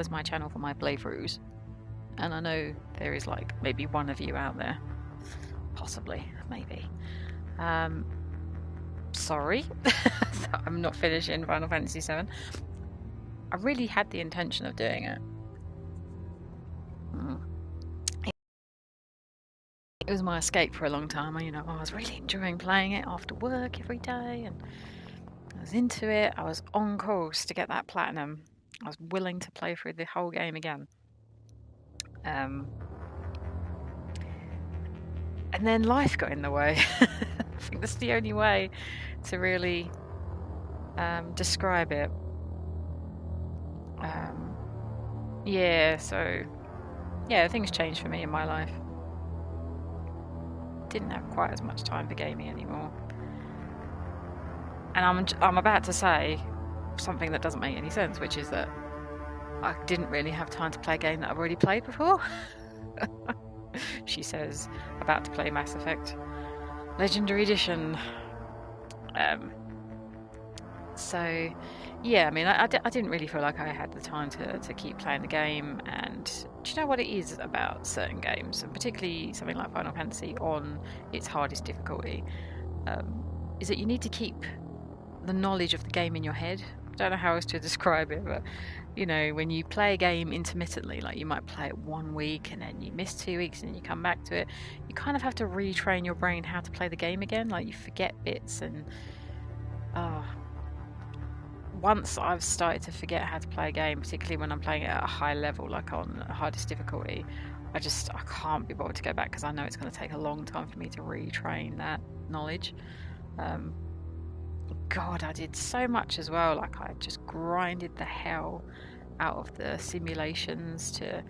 as my channel for my playthroughs, and I know there is like maybe one of you out there, possibly, maybe. Sorry, I'm not finishing Final Fantasy VII. I really had the intention of doing it. It was my escape for a long time. I was really enjoying playing it after work every day, and I was into it. I was on course to get that platinum. I was willing to play through the whole game again. And then life got in the way. I think that's the only way to really describe it. Things changed for me in my life. Didn't have quite as much time for gaming anymore. And I'm about to say something that doesn't make any sense, which is that I didn't really have time to play a game that I've already played before. She says, about to play Mass Effect Legendary Edition. So, yeah, I mean, I didn't really feel like I had the time to keep playing the game. And do you know what it is about certain games, and particularly something like Final Fantasy on its hardest difficulty, is that you need to keep the knowledge of the game in your head. I don't know how else to describe it, but when you play a game intermittently, like you might play it 1 week and then you miss 2 weeks and then you come back to it, you kind of have to retrain your brain how to play the game again. Like you forget bits, and once I've started to forget how to play a game, particularly when I'm playing it at a high level, like on hardest difficulty, I can't be bothered to go back, because I know it's going to take a long time for me to retrain that knowledge. God, I did so much as well. Like I just grinded the hell out of the simulations to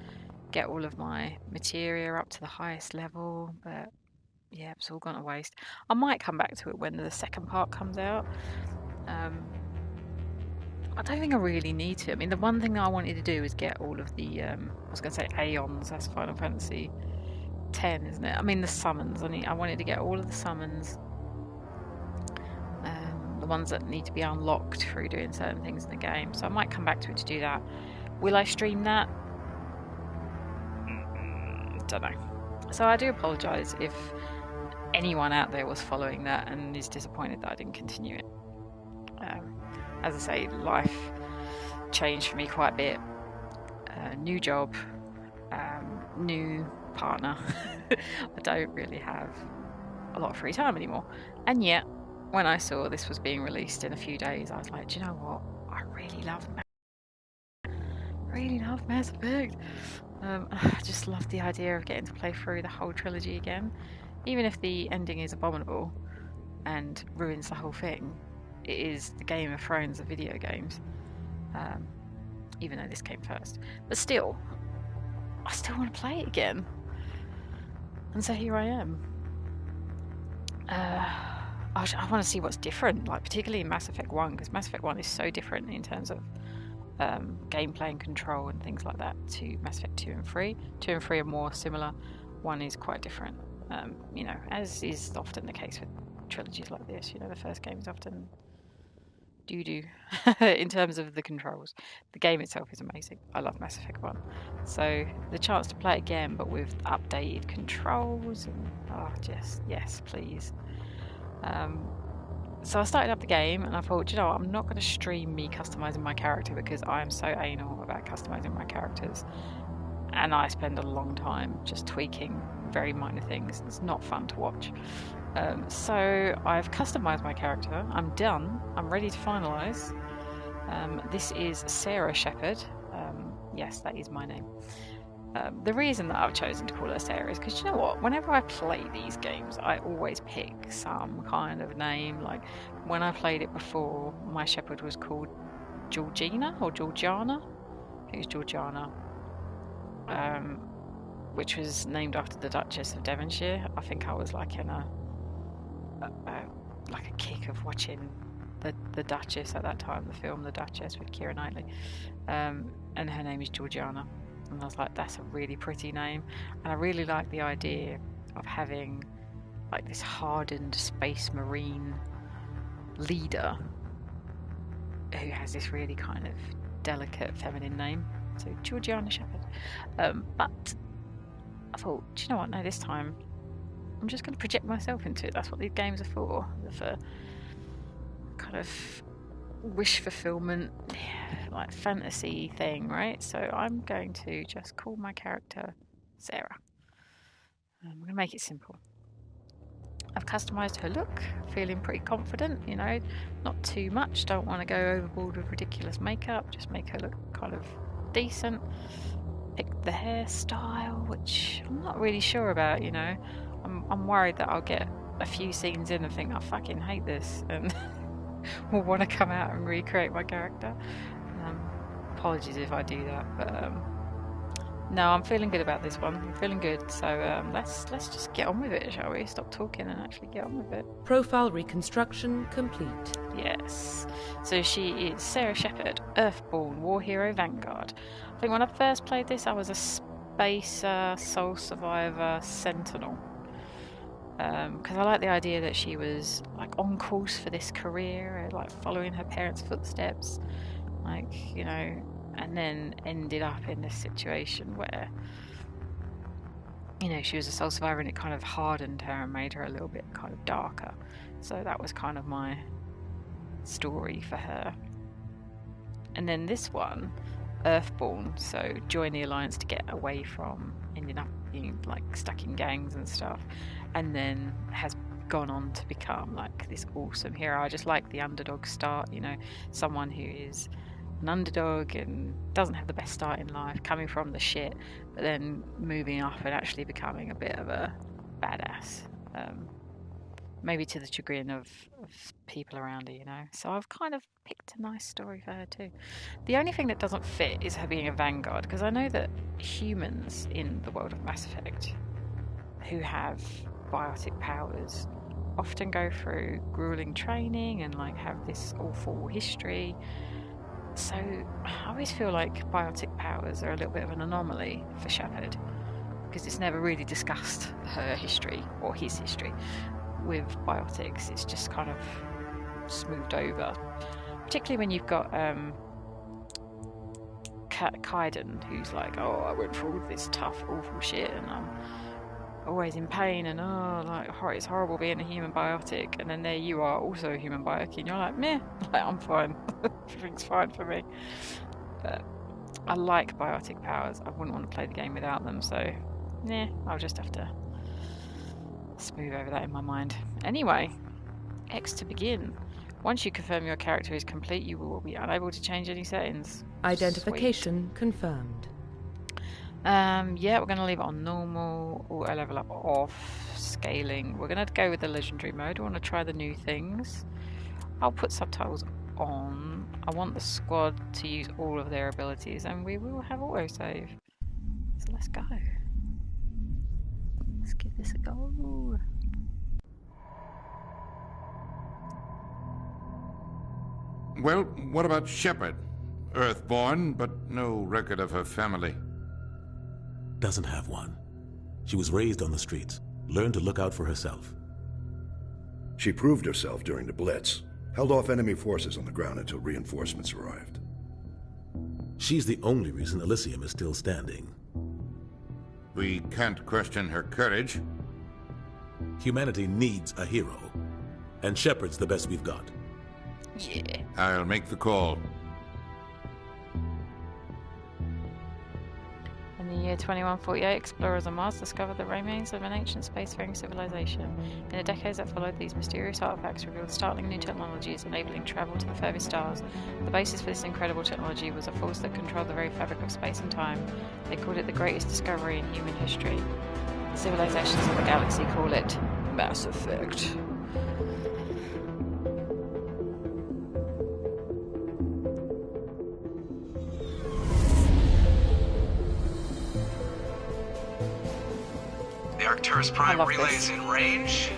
get all of my materia up to the highest level, but yeah, it's all gone to waste. I might come back to it when the second part comes out. I don't think I really need to. I mean, the one thing that I wanted to do is get all of the I was going to say Aeons, that's Final Fantasy 10, isn't it? I mean, the summons. I wanted to get all of the summons, the ones that need to be unlocked through doing certain things in the game. So I might come back to it to do that. Will I stream that? Don't know. So I do apologise if anyone out there was following that and is disappointed that I didn't continue it. As I say, life changed for me quite a bit. New job, new partner. I don't really have a lot of free time anymore. And yet, when I saw this was being released in a few days, I was like, do you know what? I really love Mass Effect. I just love the idea of getting to play through the whole trilogy again. Even if the ending is abominable and ruins the whole thing, it is the Game of Thrones of video games. Even though this came first. But still, I still want to play it again. And so here I am. I want to see what's different, like particularly in Mass Effect 1, because Mass Effect 1 is so different in terms of gameplay and control and things like that to Mass Effect 2 and 3. 2 and 3 are more similar. 1 is quite different, as is often the case with trilogies like this. The first game is often doo-doo in terms of the controls. The game itself is amazing. I love Mass Effect 1. So the chance to play it again, but with updated controls, and yes, please. So I started up the game and I thought, I'm not going to stream me customizing my character, because I am so anal about customizing my characters, and I spend a long time just tweaking very minor things. It's not fun to watch. So I've customized my character. I'm done. I'm ready to finalize. This is Sarah Shepard. Yes, that is my name. The reason that I've chosen to call her Sarah is because, you know what? Whenever I play these games, I always pick some kind of name. Like when I played it before, my Shepard was called Georgina or Georgiana. I think it was Georgiana. Which was named after the Duchess of Devonshire. I think I was like in a kick of watching the Duchess at that time, the film The Duchess with Keira Knightley, and her name is Georgiana, and I was like, that's a really pretty name, and I really like the idea of having like this hardened space marine leader who has this really kind of delicate feminine name. So Georgiana Shepherd. But I thought, do you know what? No, this time I'm just going to project myself into it. That's what these games are for kind of wish fulfillment, like fantasy thing, right? So I'm going to just call my character Sarah. I'm going to make it simple. I've customised her look, feeling pretty confident, you know, not too much. Don't want to go overboard with ridiculous makeup, just make her look kind of decent. Pick the hairstyle, which I'm not really sure about, you know. I'm worried that I'll get a few scenes in and think, I fucking hate this, and will want to come out and recreate my character. Apologies if I do that, but no, I'm feeling good about this one. I'm feeling good, so let's just get on with it, shall we? Stop talking and actually get on with it. Profile reconstruction complete. Yes. So she is Sarah Shepherd, Earthborn, War Hero Vanguard. I think when I first played this, I was a Spacer, Soul Survivor, Sentinel. Because I like the idea that she was like on course for this career, like following her parents' footsteps, like, you know, and then ended up in this situation where, you know, she was a soul survivor and it kind of hardened her and made her a little bit kind of darker. So that was kind of my story for her. And then this one, Earthborn, so join the Alliance to get away from ending up being like stuck in gangs and stuff, and then has gone on to become like this awesome hero. I just like the underdog start, you know, someone who is an underdog and doesn't have the best start in life, coming from the shit, but then moving up and actually becoming a bit of a badass, maybe to the chagrin of people around her, you know. So I've kind of picked a nice story for her too. The only thing that doesn't fit is her being a vanguard, because I know that humans in the world of Mass Effect who have biotic powers often go through grueling training and like have this awful history. So I always feel like biotic powers are a little bit of an anomaly for Shepherd, because it's never really discussed her history or his history with biotics. It's just kind of smoothed over, particularly when you've got Kaiden, who's like, oh, I went through all this tough, awful shit and I'm always in pain and it's horrible being a human biotic, and then there you are, also a human biotic, and you're like, meh, like, I'm fine. Everything's fine for me. But I like biotic powers. I wouldn't want to play the game without them, so yeah, I'll just have to smooth over that in my mind. Anyway, X to begin. Once you confirm your character is complete, you will be unable to change any settings. Identification confirmed. Yeah, we're going to leave it on normal, auto level up off, scaling. We're going to go with the legendary mode. We want to try the new things. I'll put subtitles on. I want the squad to use all of their abilities, and we will have autosave. So let's go. Let's give this a go. Well, what about Shepherd? Earthborn, but no record of her family. Doesn't have one. She was raised on the streets, learned to look out for herself. She proved herself during the Blitz, held off enemy forces on the ground until reinforcements arrived. She's the only reason Elysium is still standing. We can't question her courage. Humanity needs a hero, and Shepherd's the best we've got. Yeah. I'll make the call. In the year 2148, explorers on Mars discovered the remains of an ancient spacefaring civilization. In the decades that followed, these mysterious artifacts revealed startling new technologies enabling travel to the furthest stars. The basis for this incredible technology was a force that controlled the very fabric of space and time. They called it the greatest discovery in human history. The civilizations of the galaxy call it Mass Effect. The Arcturus Prime relay is in range.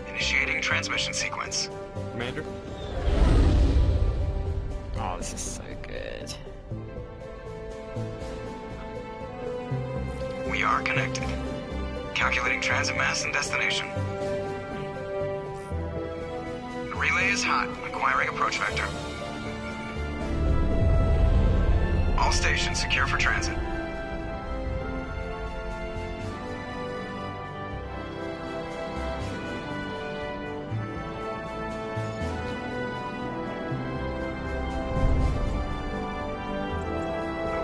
Initiating transmission sequence. Commander? Oh, this is so good. We are connected. Calculating transit mass and destination. The relay is hot, acquiring approach vector. All stations secure for transit. The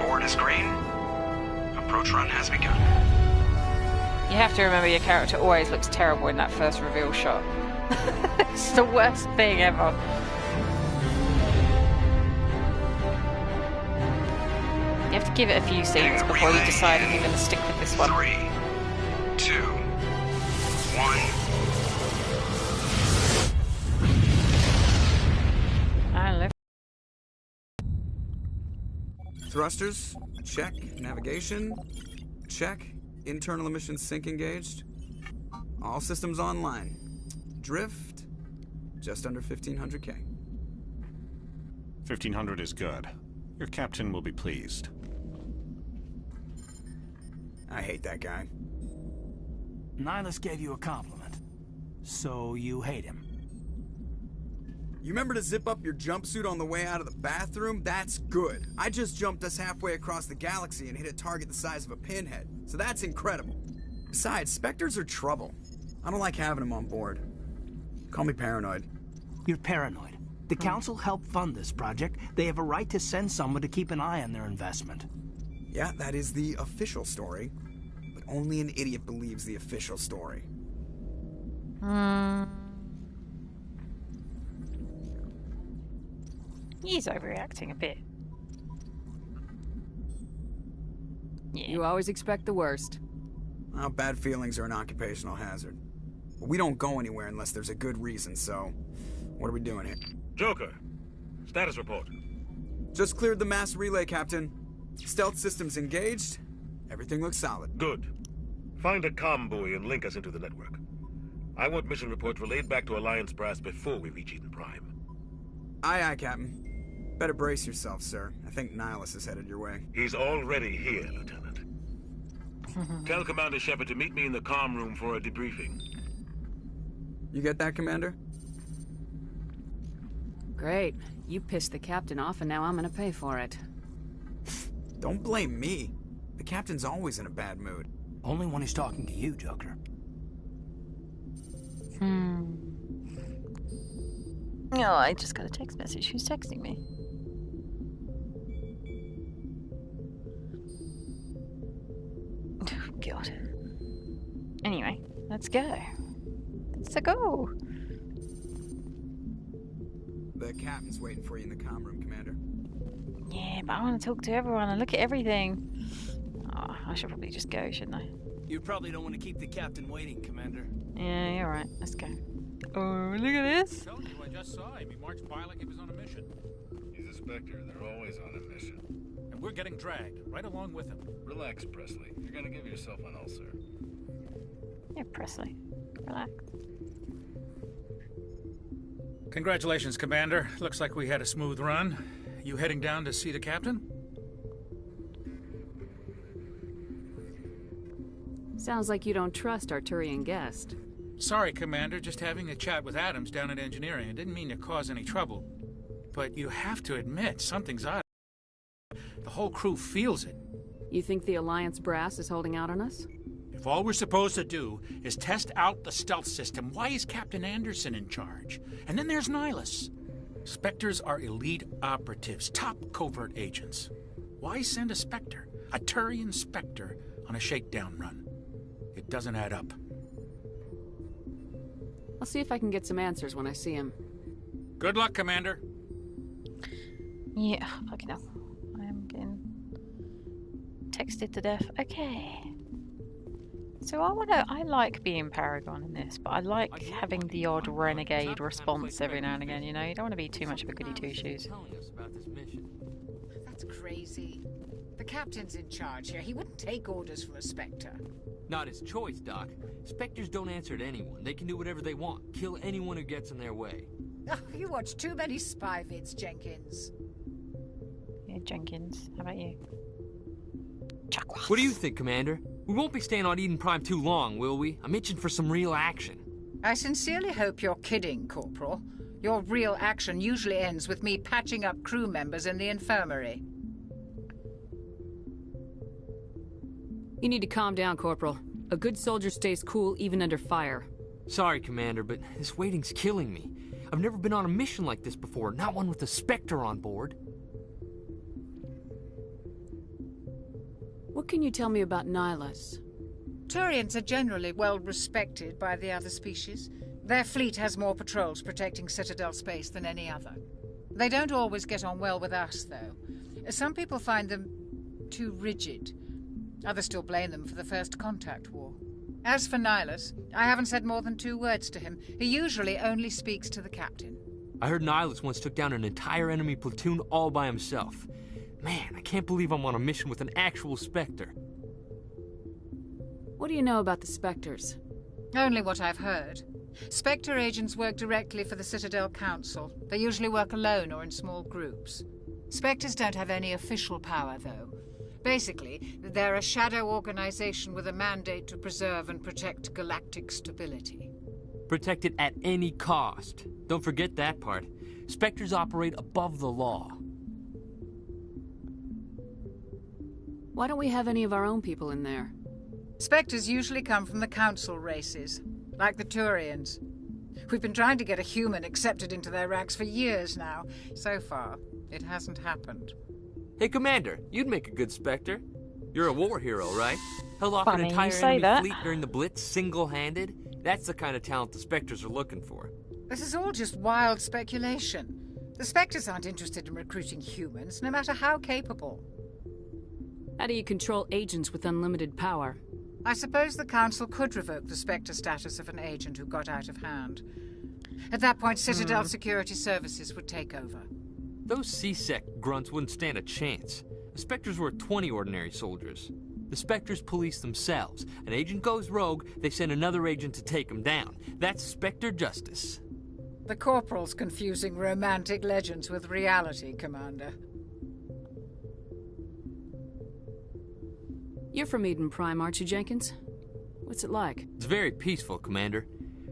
board is green. Approach run has begun. You have to remember your character always looks terrible in that first reveal shot. It's the worst thing ever. You have to give it a few scenes before you decide if you're going to stick with this one. 3, 2, 1. And live. Thrusters, check. Navigation, check. Internal emissions sync engaged. All systems online. Drift, just under 1,500K. 1,500 is good. Your captain will be pleased. I hate that guy. Nihilus gave you a compliment. So you hate him. You remember to zip up your jumpsuit on the way out of the bathroom? That's good. I just jumped us halfway across the galaxy and hit a target the size of a pinhead. So that's incredible. Besides, Spectres are trouble. I don't like having them on board. Call me paranoid. You're paranoid. The Council helped fund this project. They have a right to send someone to keep an eye on their investment. Yeah, that is the official story. But only an idiot believes the official story. He's overreacting a bit. Yeah. You always expect the worst. Well, bad feelings are an occupational hazard. But we don't go anywhere unless there's a good reason, so... What are we doing here? Joker, status report. Just cleared the mass relay, Captain. Stealth systems engaged. Everything looks solid. Good. Find a comm buoy and link us into the network. I want mission reports relayed back to Alliance Brass before we reach Eden Prime. Aye, aye, Captain. Better brace yourself, sir. I think Nihilus is headed your way. He's already here, Lieutenant. Tell Commander Shepard to meet me in the comm room for a debriefing. You get that, Commander? Great. You pissed the captain off and now I'm gonna pay for it. Don't blame me. The captain's always in a bad mood. Only when he's talking to you, Joker. Oh, I just got a text message. Who's texting me? Oh, God. Anyway, let's go. Let's go. The captain's waiting for you in the comm room, Commander. Yeah, but I want to talk to everyone and look at everything. Oh, I should probably just go, shouldn't I? You probably don't want to keep the captain waiting, Commander. Yeah, you're right. Let's go. Oh, look at this. I told you, I just saw him. He marched by like he was on a mission. He's a Spectre. They're always on a mission. And we're getting dragged, right along with him. Relax, Presley. You're gonna give yourself an ulcer. Yeah, Presley. Relax. Congratulations, Commander. Looks like we had a smooth run. You heading down to see the captain? Sounds like you don't trust Arturian Guest. Sorry, Commander. Just having a chat with Adams down at Engineering. I didn't mean to cause any trouble. But you have to admit, something's odd. The whole crew feels it. You think the Alliance brass is holding out on us? If all we're supposed to do is test out the stealth system, why is Captain Anderson in charge? And then there's Nihilus. Spectres are elite operatives, top covert agents. Why send a Spectre, a Turian Spectre, on a shakedown run? It doesn't add up. I'll see if I can get some answers when I see him. Good luck, Commander. Yeah, fucking hell. I am getting texted to death. Okay. So I like being Paragon in this, but I like having the odd renegade response every now and again, you know? You don't want to be too much of a goody two-shoes. That's crazy. The captain's in charge here. He wouldn't take orders from a Spectre. Not his choice, Doc. Spectres don't answer to anyone. They can do whatever they want. Kill anyone who gets in their way. Oh, you watch too many spy vids, Jenkins. Yeah, Jenkins. How about you? What do you think, Commander? We won't be staying on Eden Prime too long, will we? I'm itching for some real action. I sincerely hope you're kidding, Corporal. Your real action usually ends with me patching up crew members in the infirmary. You need to calm down, Corporal. A good soldier stays cool even under fire. Sorry, Commander, but this waiting's killing me. I've never been on a mission like this before, not one with a Spectre on board. What can you tell me about Nihilus? Turians are generally well respected by the other species. Their fleet has more patrols protecting Citadel space than any other. They don't always get on well with us, though. Some people find them too rigid. Others still blame them for the First Contact War. As for Nihilus, I haven't said more than 2 words to him. He usually only speaks to the captain. I heard Nihilus once took down an entire enemy platoon all by himself. Man, I can't believe I'm on a mission with an actual Spectre. What do you know about the Spectres? Only what I've heard. Spectre agents work directly for the Citadel Council. They usually work alone or in small groups. Spectres don't have any official power, though. Basically, they're a shadow organization with a mandate to preserve and protect galactic stability. Protect it at any cost. Don't forget that part. Spectres operate above the law. Why don't we have any of our own people in there? Spectres usually come from the Council races, like the Turians. We've been trying to get a human accepted into their ranks for years now. So far, it hasn't happened. Hey, Commander, you'd make a good Spectre. You're a war hero, right? Held off an Funny entire you say enemy that. fleet during the Blitz single-handed. That's the kind of talent the Spectres are looking for. This is all just wild speculation. The Spectres aren't interested in recruiting humans, no matter how capable. How do you control agents with unlimited power? I suppose the Council could revoke the Spectre status of an agent who got out of hand. At that point, Citadel Security Services would take over. Those C-Sec grunts wouldn't stand a chance. The Spectres were 20 ordinary soldiers. The Spectres police themselves. An agent goes rogue, they send another agent to take him down. That's Spectre justice. The Corporal's confusing romantic legends with reality, Commander. You're from Eden Prime, aren't you, Jenkins? What's it like? It's very peaceful, Commander.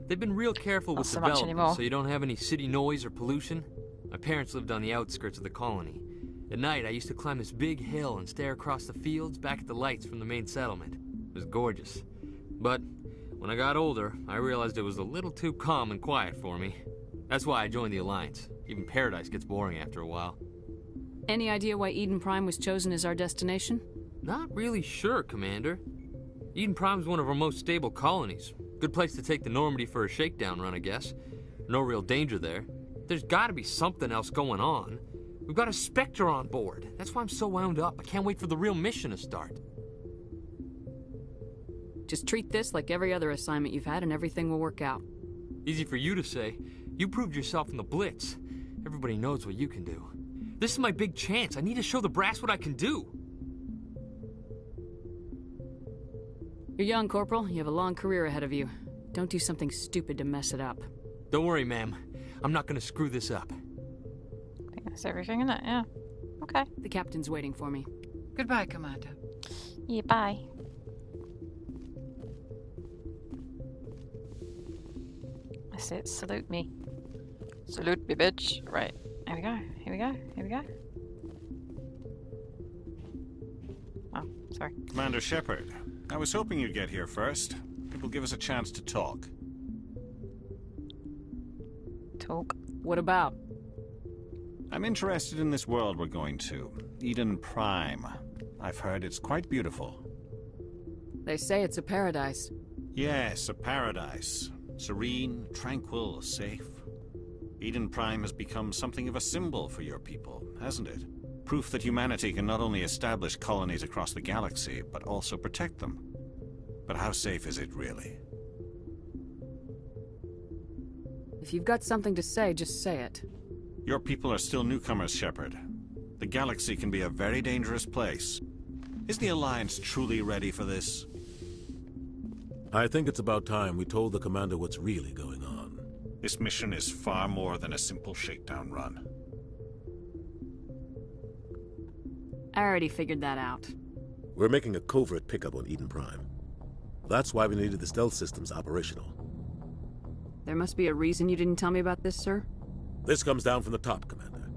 They've been real careful with development, so you don't have any city noise or pollution. My parents lived on the outskirts of the colony. At night, I used to climb this big hill and stare across the fields back at the lights from the main settlement. It was gorgeous. But when I got older, I realized it was a little too calm and quiet for me. That's why I joined the Alliance. Even Paradise gets boring after a while. Any idea why Eden Prime was chosen as our destination? Not really sure, Commander. Eden Prime's one of our most stable colonies. Good place to take the Normandy for a shakedown run, I guess. No real danger there. There's gotta be something else going on. We've got a Spectre on board. That's why I'm so wound up. I can't wait for the real mission to start. Just treat this like every other assignment you've had and everything will work out. Easy for you to say. You proved yourself in the Blitz. Everybody knows what you can do. This is my big chance. I need to show the brass what I can do. You're young, Corporal. You have a long career ahead of you. Don't do something stupid to mess it up. Don't worry, ma'am. I'm not gonna screw this up. I think that's everything, isn't it? Yeah. Okay. The captain's waiting for me. Goodbye, Commander. Yeah, bye. That's it. Salute me. Salute me, bitch. Right. Here we go. Here we go. Here we go. Oh, sorry. Commander Shepard, I was hoping you'd get here first. It will give us a chance to talk. Talk. What about? I'm interested in this world we're going to. Eden Prime. I've heard it's quite beautiful. They say it's a paradise. Yes, a paradise. Serene, tranquil, safe. Eden Prime has become something of a symbol for your people, hasn't it? Proof that humanity can not only establish colonies across the galaxy, but also protect them. But how safe is it really? If you've got something to say, just say it. Your people are still newcomers, Shepard. The galaxy can be a very dangerous place. Is the Alliance truly ready for this? I think it's about time we told the Commander what's really going on. This mission is far more than a simple shakedown run. I already figured that out. We're making a covert pickup on Eden Prime. That's why we needed the stealth systems operational. There must be a reason you didn't tell me about this, sir? This comes down from the top, Commander.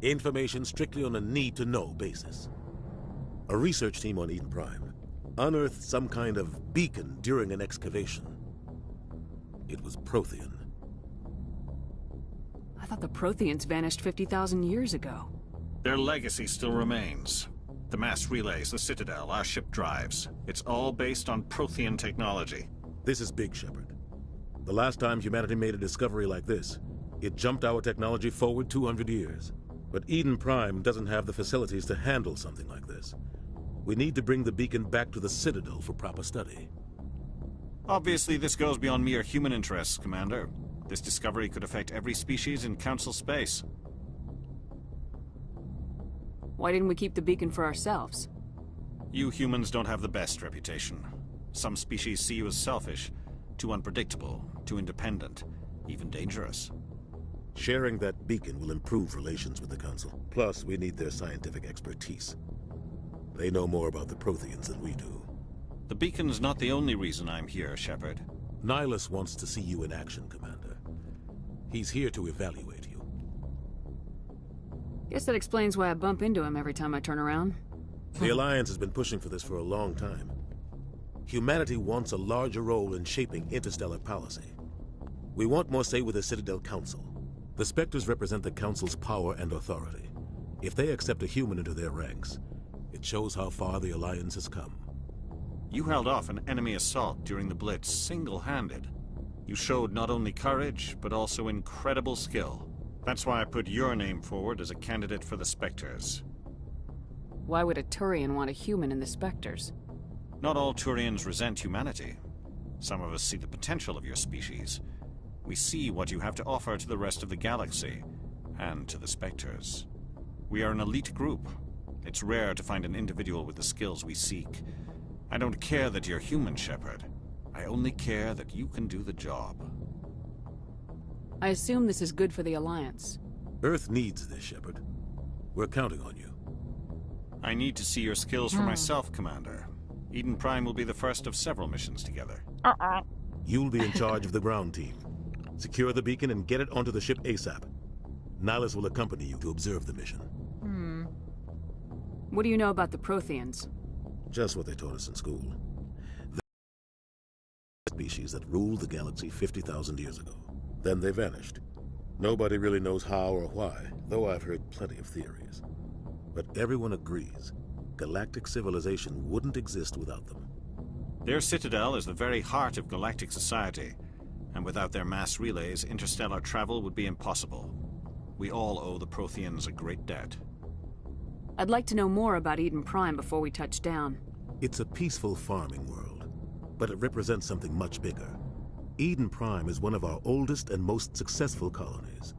Information strictly on a need-to-know basis. A research team on Eden Prime unearthed some kind of beacon during an excavation. It was Prothean. I thought the Protheans vanished 50,000 years ago. Their legacy still remains. The mass relays, the Citadel, our ship drives. It's all based on Prothean technology. This is big, Shepard. The last time humanity made a discovery like this, it jumped our technology forward 200 years. But Eden Prime doesn't have the facilities to handle something like this. We need to bring the beacon back to the Citadel for proper study. Obviously, this goes beyond mere human interests, Commander. This discovery could affect every species in Council space. Why didn't we keep the beacon for ourselves? You humans don't have the best reputation. Some species see you as selfish, too unpredictable, too independent, even dangerous. Sharing that beacon will improve relations with the Council. Plus, we need their scientific expertise. They know more about the Protheans than we do. The beacon's not the only reason I'm here, Shepard. Nihilus wants to see you in action, Commander. He's here to evaluate you. Guess that explains why I bump into him every time I turn around. The Alliance has been pushing for this for a long time. Humanity wants a larger role in shaping interstellar policy. We want more say with the Citadel Council. The Spectres represent the Council's power and authority. If they accept a human into their ranks, it shows how far the Alliance has come. You held off an enemy assault during the Blitz single-handed. You showed not only courage, but also incredible skill. That's why I put your name forward as a candidate for the Spectres. Why would a Turian want a human in the Spectres? Not all Turians resent humanity. Some of us see the potential of your species. We see what you have to offer to the rest of the galaxy, and to the Spectres. We are an elite group. It's rare to find an individual with the skills we seek. I don't care that you're human, Shepard. I only care that you can do the job. I assume this is good for the Alliance. Earth needs this, Shepard. We're counting on you. I need to see your skills for myself, Commander. Eden Prime will be the first of several missions together. You'll be in charge of the ground team. Secure the beacon and get it onto the ship ASAP. Nihilus will accompany you to observe the mission. What do you know about the Protheans? Just what they taught us in school. The species that ruled the galaxy 50,000 years ago. Then they vanished. Nobody really knows how or why, though I've heard plenty of theories. But everyone agrees, galactic civilization wouldn't exist without them. Their citadel is the very heart of galactic society, and without their mass relays, interstellar travel would be impossible. We all owe the Protheans a great debt. I'd like to know more about Eden Prime before we touch down. It's a peaceful farming world, but it represents something much bigger. Eden Prime is one of our oldest and most successful colonies.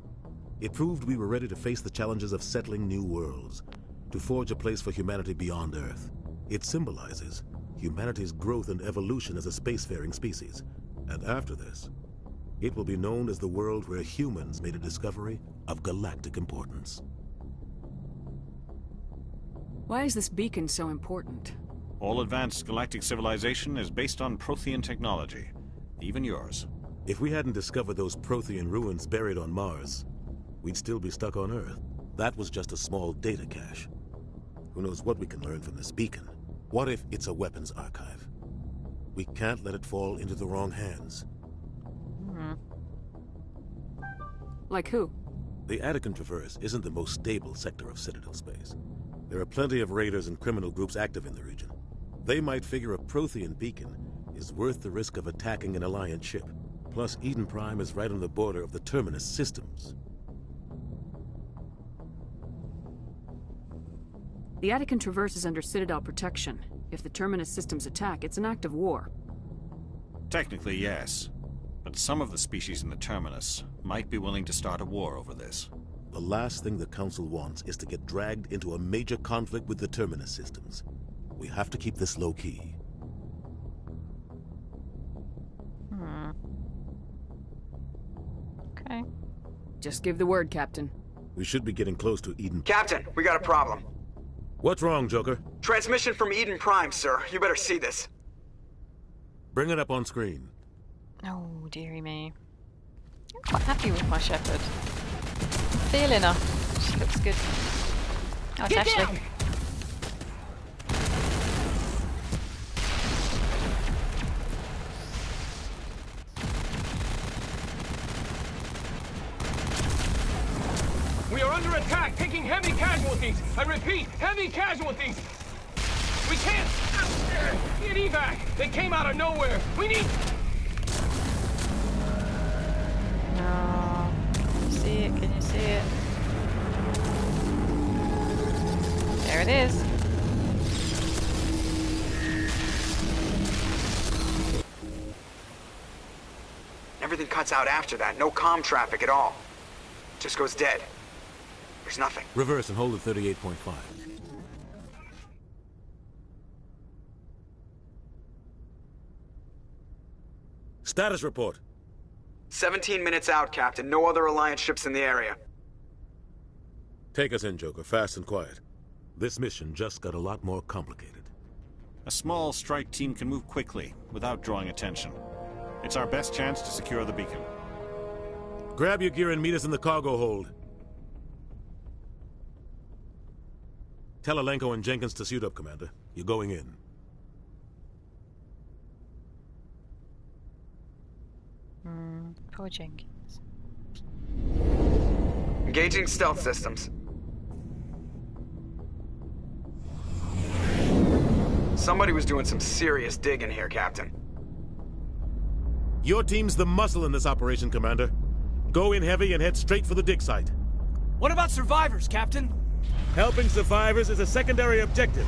It proved we were ready to face the challenges of settling new worlds, to forge a place for humanity beyond Earth. It symbolizes humanity's growth and evolution as a spacefaring species. And after this, it will be known as the world where humans made a discovery of galactic importance. Why is this beacon so important? All advanced galactic civilization is based on Prothean technology, even yours. If we hadn't discovered those Prothean ruins buried on Mars, we'd still be stuck on Earth. That was just a small data cache. Who knows what we can learn from this beacon? What if it's a weapons archive? We can't let it fall into the wrong hands. Like who? The Attican Traverse isn't the most stable sector of Citadel space. There are plenty of raiders and criminal groups active in the region. They might figure a Prothean beacon is worth the risk of attacking an Alliance ship. Plus, Eden Prime is right on the border of the Terminus systems. The Attican Traverse is under Citadel protection. If the Terminus systems attack, it's an act of war. Technically, yes. But some of the species in the Terminus might be willing to start a war over this. The last thing the Council wants is to get dragged into a major conflict with the Terminus systems. We have to keep this low-key. Okay. Just give the word, Captain. We should be getting close to Eden. Captain, we got a problem. What's wrong, Joker? Transmission from Eden Prime, sir. You better see this. Bring it up on screen. Oh, dearie me. I'm quite happy with my Shepard. Feeling her. She looks good. Oh, it's Ashley. taking heavy casualties. I repeat, heavy casualties. We can't get evac. They came out of nowhere. We need... No. Can you see it? Can you see it? There it is. Everything cuts out after that. No comm traffic at all. Just goes dead. There's nothing. Reverse and hold at 38.5. Status report. 17 minutes out, Captain. No other Alliance ships in the area. Take us in, Joker. Fast and quiet. This mission just got a lot more complicated. A small strike team can move quickly, without drawing attention. It's our best chance to secure the beacon. Grab your gear and meet us in the cargo hold. Tell Alenko and Jenkins to suit up, Commander. You're going in. Poor Jenkins. Engaging stealth systems. Somebody was doing some serious digging here, Captain. Your team's the muscle in this operation, Commander. Go in heavy and head straight for the dig site. What about survivors, Captain? Helping survivors is a secondary objective.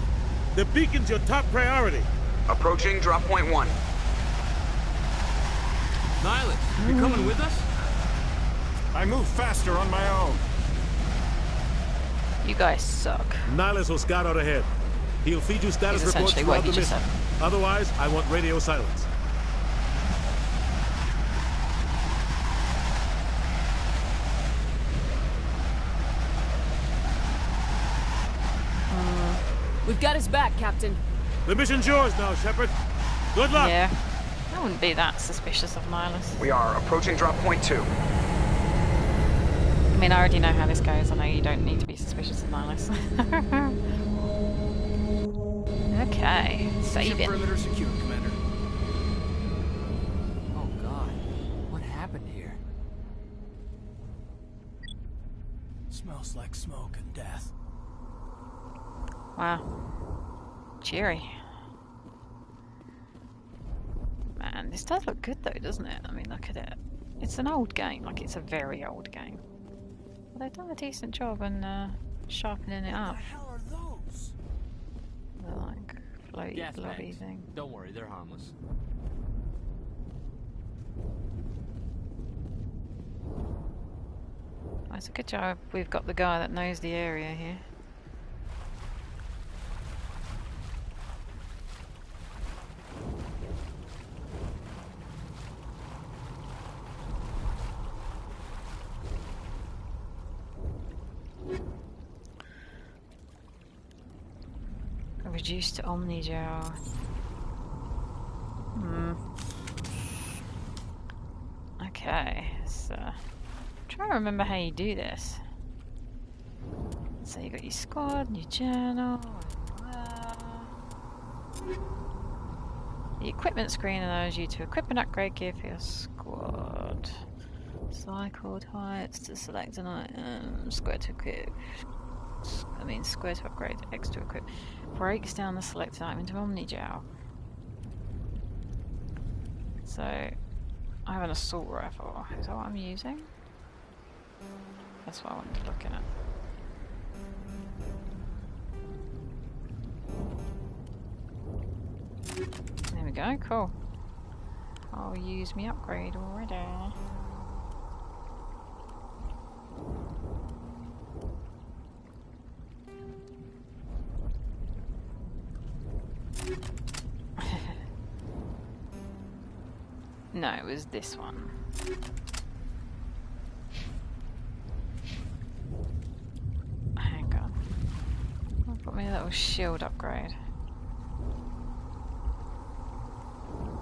The beacon's your top priority. Approaching drop point 1. Nihilus, you coming with us? I move faster on my own. You guys suck. Nihilus will scout out ahead. He'll feed you status reports throughout the mission. Otherwise, I want radio silence. We've got his back, Captain. The mission's yours now, Shepard. Good luck. Yeah. I wouldn't be that suspicious of Nihilus. We are approaching drop point 2. I mean, I already know how this goes. I know you don't need to be suspicious of Nihilus. Okay, saving. Perimeter secure, Commander. Oh God, what happened here? Smells like smoke and death. Wow. Cheery. Man, this does look good though, doesn't it? I mean, look at it. It's an old game, like it's a very old game. But they've done a decent job in sharpening it up. What the hell are those? They're like floaty, Gas blobby bags. thing. Don't worry, they're harmless. Oh, it's a good job we've got the guy that knows the area here. Reduced to Omnigel. Okay, so I'm trying to remember how you do this. So you got your squad, your journal. The equipment screen allows you to equip and upgrade gear for your squad. Cycle heights to select an item. Square to equip. Square to upgrade, X to equip. Breaks down the selected item into Omnigel. So, I have an assault rifle. Is that what I'm using? That's what I wanted to look at. There we go, cool. I'll use my upgrade already. No, it was this one. Hang on. I'll put me a little shield upgrade.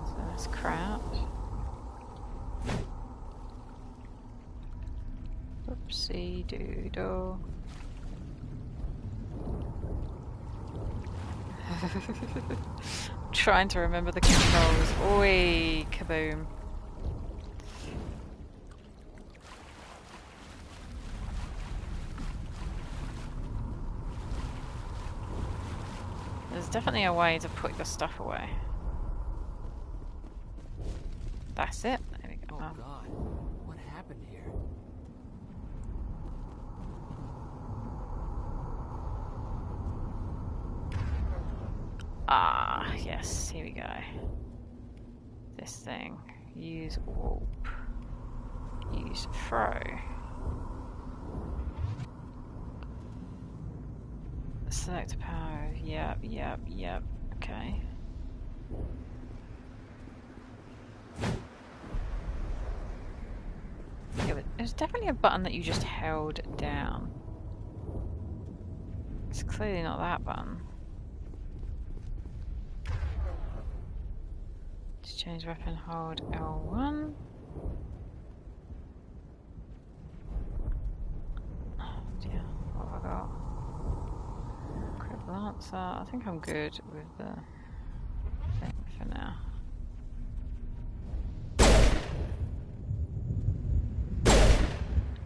So that's crouch. Oopsie doodle. Trying to remember the controls. Oi, kaboom. definitely a way to put your stuff away. That's it. There we go. Oh God, what happened here? Ah, yes, here we go. This thing. Use warp. Use throw. Select power. Yep. Okay. Yeah, but there's definitely a button that you just held down. It's clearly not that button. To change weapon, hold L1. Oh dear, what have I got? Crib Lancer. I think I'm good with the thing for now.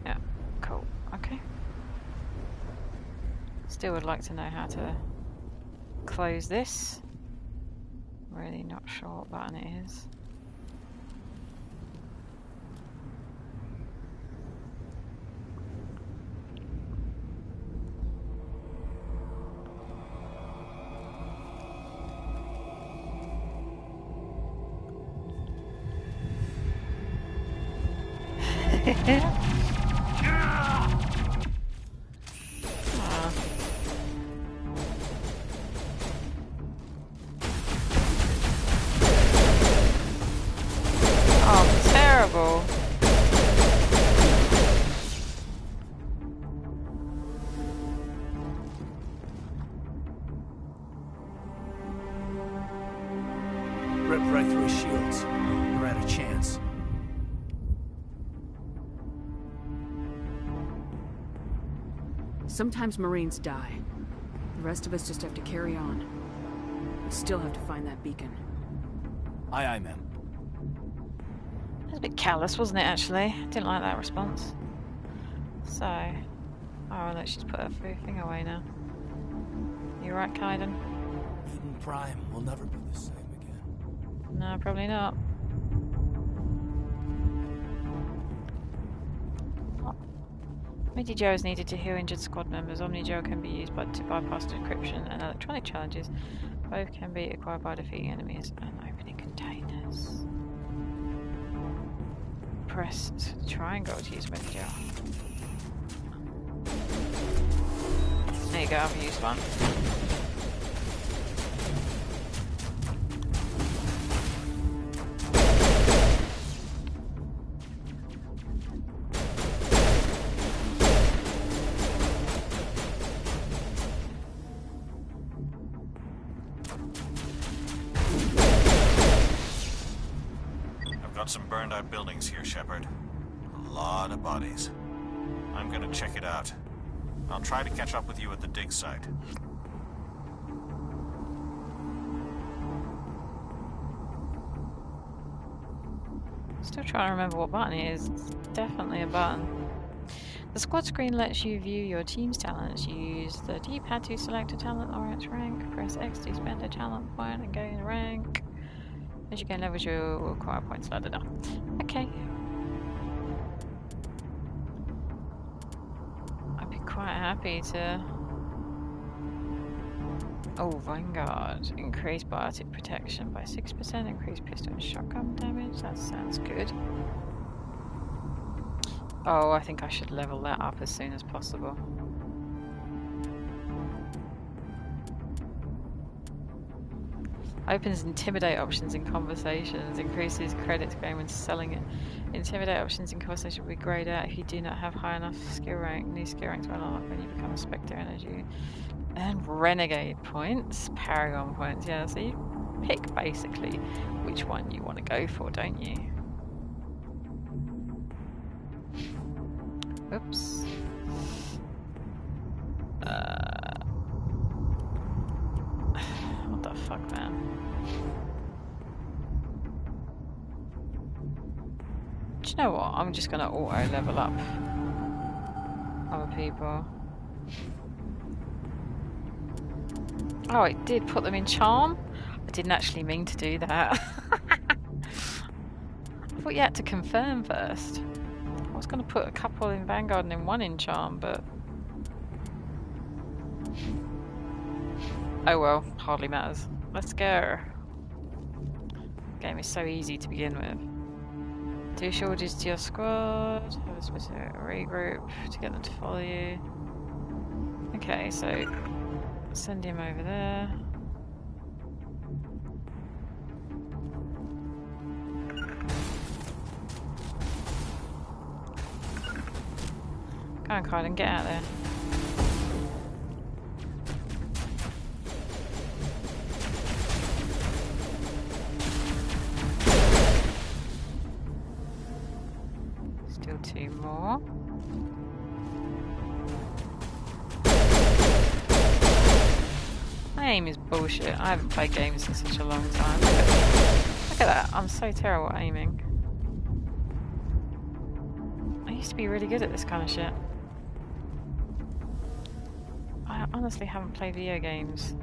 Yeah, cool. Okay. Still would like to know how to close this. Really not sure what button it is. Ripped right through his shields. We're out of chance. Sometimes Marines die. The rest of us just have to carry on. We still have to find that beacon. Aye, aye, ma'am. That was a bit callous, wasn't it, actually? Didn't like that response. So... oh, look, she's put her thing away now. You right, Kaiden? Eden Prime will never be the same again. No, probably not. Omni-Joe is needed to heal injured squad members. Omni-Joe can be used to bypass decryption and electronic challenges. Both can be acquired by defeating enemies and opening containers. Press triangle to use Omni-Joe. There you go, I've used one. Some burned out buildings here, Shepard. A lot of bodies. I'm gonna check it out. I'll try to catch up with you at the dig site. Still trying to remember what button it is. It's definitely a button. The squad screen lets you view your team's talents. Use the D-pad to select a talent or its rank. Press X to spend a talent point and gain rank. As you gain levels, you will acquire points. La da da. Okay. I'd be quite happy to. Oh, Vanguard. Increase biotic protection by 6%. Increase pistol and shotgun damage. That sounds good. Oh, I think I should level that up as soon as possible. Opens intimidate options in conversations, increases credits gained when selling it. Intimidate options in conversation will be grayed out if you do not have high enough skill rank. New skill ranks will unlock when you become a Spectre energy. And Renegade points, Paragon points, yeah, so you pick basically which one you want to go for, don't you? Oops. What the fuck, man? Do you know what? I'm just gonna auto level up other people. Oh, it did put them in charm? I didn't actually mean to do that. I thought you had to confirm first. I was going to put a couple in Vanguard and then one in charm, but... oh well, hardly matters. Let's go. The game is so easy to begin with. 2 shortages to your squad. Have a specific regroup to get them to follow you. Okay, so send him over there. Go on, Carden, get out there. Still 2 more. My aim is bullshit. I haven't played games in such a long time. Look at that. I'm so terrible at aiming. I used to be really good at this kind of shit. I honestly haven't played video games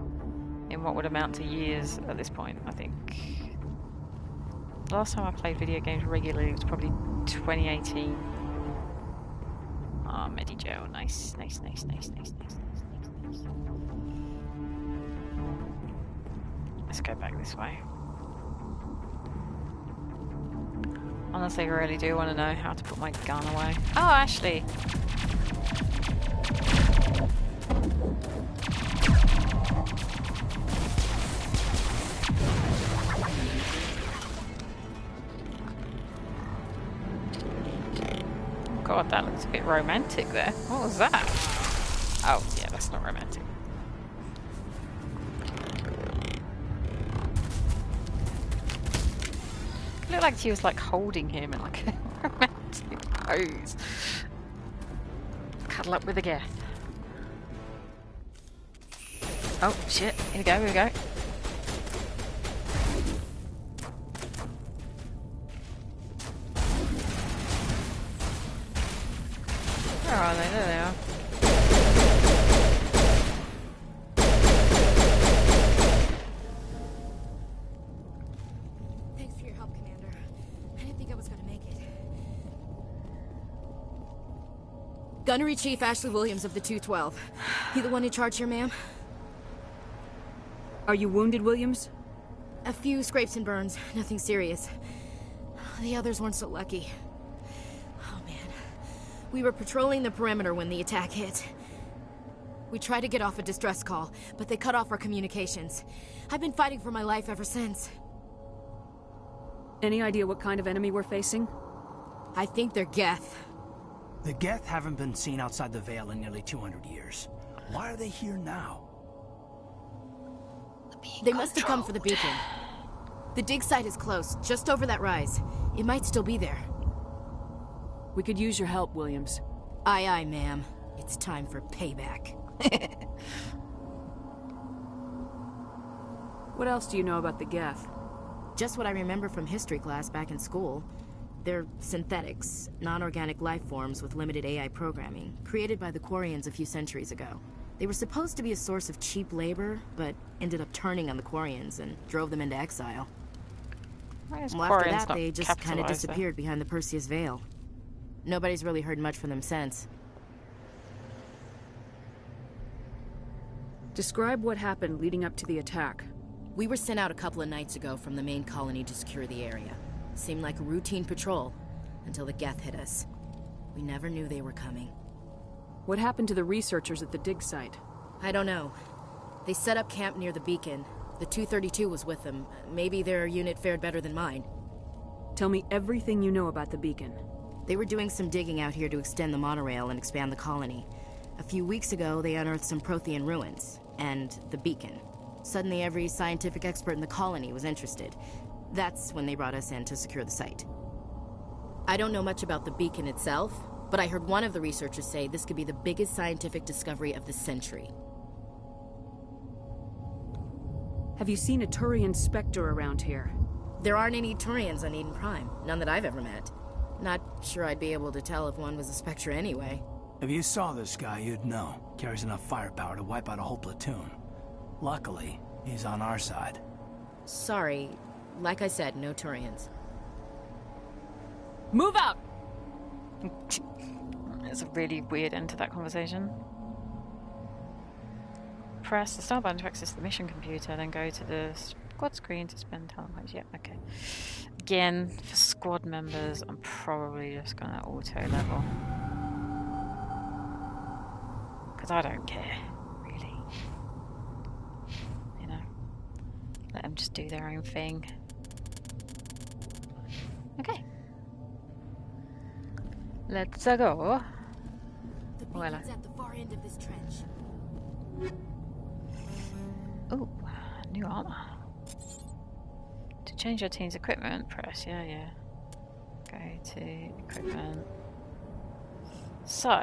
in what would amount to years at this point, I think. The last time I played video games regularly was probably 2018. Oh, Medi-Gel. Nice, nice, nice, nice, nice, nice, nice, nice. Let's go back this way. Honestly, I really do want to know how to put my gun away. Oh, Ashley! God, that looks a bit romantic there. What was that? Oh, yeah, that's not romantic. It looked like she was like holding him in like a romantic pose. Cuddle up with a Geth. Oh shit, here we go, here we go. Where are they? There they are. Thanks for your help, Commander. I didn't think I was gonna make it. Gunnery Chief Ashley Williams of the 212. You the one in charge here, ma'am? Are you wounded, Williams? A few scrapes and burns. Nothing serious. The others weren't so lucky. We were patrolling the perimeter when the attack hit. We tried to get off a distress call, but they cut off our communications. I've been fighting for my life ever since. Any idea what kind of enemy we're facing? I think they're Geth. The Geth haven't been seen outside the Veil in nearly 200 years. Why are they here now? They must have come for the beacon. The dig site is close, just over that rise. It might still be there. We could use your help, Williams. Aye, aye, ma'am. It's time for payback. What else do you know about the Geth? Just what I remember from history class back in school. They're synthetics, non-organic life forms with limited AI programming, created by the Quarians a few centuries ago. They were supposed to be a source of cheap labor, but ended up turning on the Quarians and drove them into exile. Well, after that, they just kind of disappeared behind the Perseus Veil. Nobody's really heard much from them since. Describe what happened leading up to the attack. We were sent out a couple of nights ago from the main colony to secure the area. Seemed like a routine patrol, until the Geth hit us. We never knew they were coming. What happened to the researchers at the dig site? I don't know. They set up camp near the beacon. The 232 was with them. Maybe their unit fared better than mine. Tell me everything you know about the beacon. They were doing some digging out here to extend the monorail and expand the colony. A few weeks ago, they unearthed some Prothean ruins, and the beacon. Suddenly, every scientific expert in the colony was interested. That's when they brought us in to secure the site. I don't know much about the beacon itself, but I heard one of the researchers say this could be the biggest scientific discovery of the century. Have you seen a Turian Spectre around here? There aren't any Turians on Eden Prime, none that I've ever met. Not sure I'd be able to tell if one was a Spectre anyway. If you saw this guy, you'd know. Carries enough firepower to wipe out a whole platoon. Luckily, he's on our side. Sorry. Like I said, no Turians. Move out! It's a really weird end to that conversation. Press the start button to access the mission computer, then go to the squad screen to spend time. Yep, okay. Again, for squad members, I'm probably just gonna auto level. Because I don't care, really. You know, let them just do their own thing. Okay. Let's go. The beacon's at the far end of this trench. Ooh, new armor. To change your team's equipment, press, yeah. Go to equipment. So.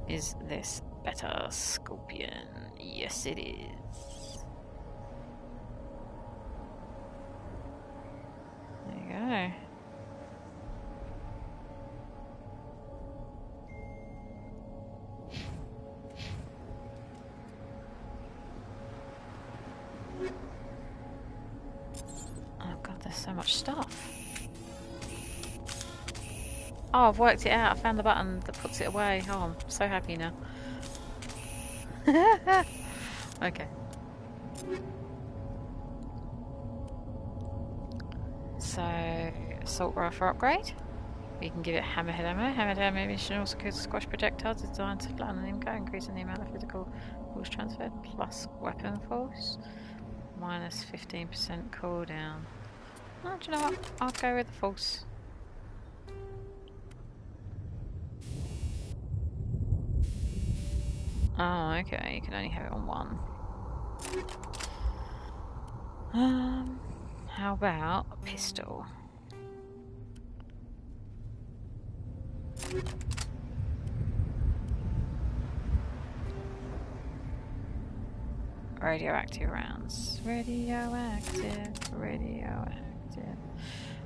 Is this better, Scorpion? Yes, it is. There you go. Oh god, there's so much stuff. Oh, I've worked it out. I found the button that puts it away. Oh, I'm so happy now. Okay. So, assault rifle upgrade. We can give it hammerhead ammo. Hammerhead ammunition also kills squash projectiles designed to flatten an IMCO, increasing the amount of physical force transferred, plus weapon force. Minus 15% cooldown. Oh, do you know what? I'll go with the force. Oh, okay. You can only have it on one. How about a pistol? Radioactive rounds. Radioactive.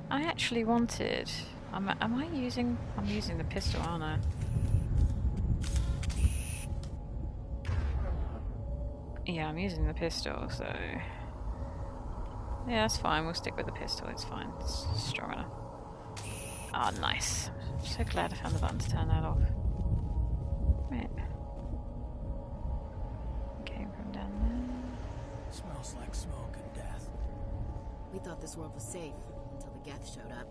I actually wanted. Am I using? I'm using the pistol, aren't I? Yeah, I'm using the pistol, so... Yeah, that's fine. We'll stick with the pistol. It's fine. It's strong enough. Ah, oh, nice. I'm so glad I found the button to turn that off. Right. Came from down there. Smells like smoke and death. We thought this world was safe until the Geth showed up.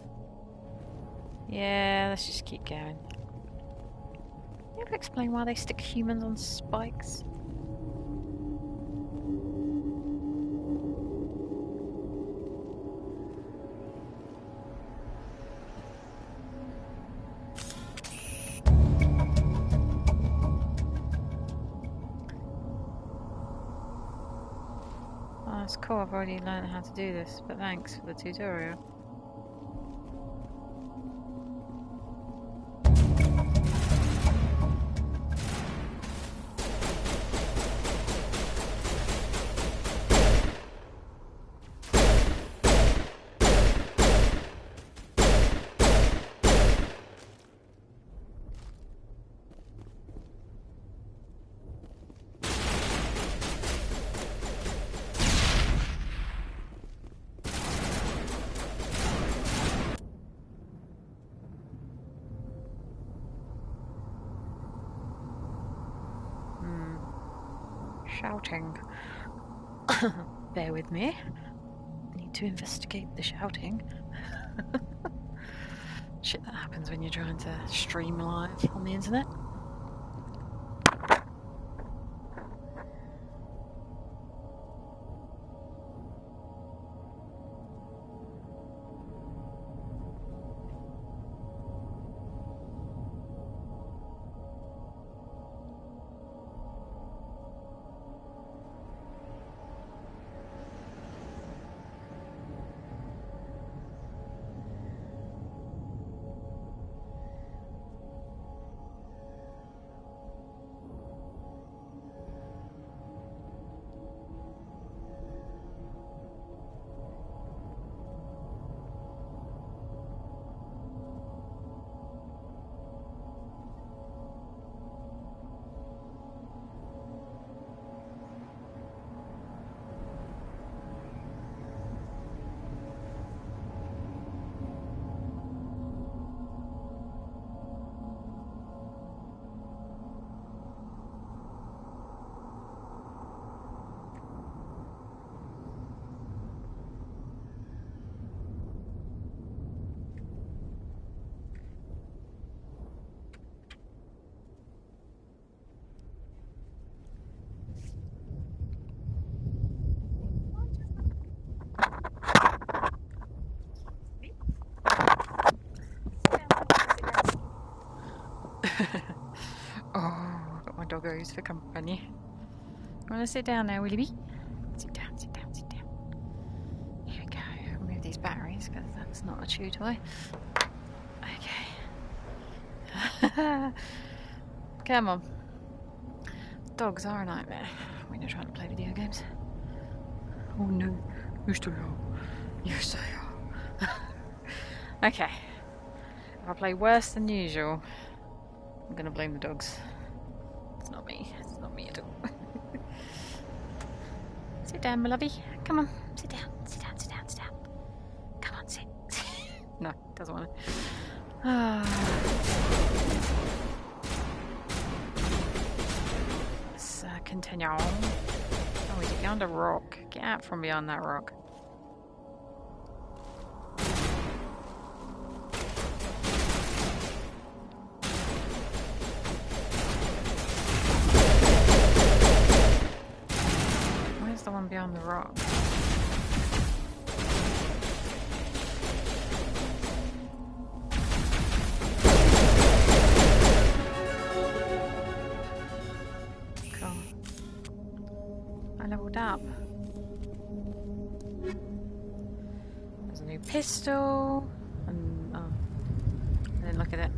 Yeah, let's just keep going. You ever explain why they stick humans on spikes? That's cool, I've already learned how to do this, but thanks for the tutorial. Shouting. Bear with me. I need to investigate the shouting. Shit that happens when you're trying to stream live on the internet. Who's for company? You want to sit down there, Willoughby? Sit down, sit down, sit down. Here we go. Remove these batteries because that's not a chew toy. Okay. Come on. Dogs are a nightmare when you're trying to play video games. Oh no, yes they are. Yes they are. Okay. If I play worse than usual, I'm gonna blame the dogs. It's not me. It's not me at all. Sit down, my lovey. Come on. Sit down. Sit down. Sit down. Sit down. Come on, sit. No, doesn't want to. Let's continue on. Oh, he's behind a rock. Get out from behind that rock. Where's the one behind the rock? Up. There's a new pistol, and oh, I didn't look at it.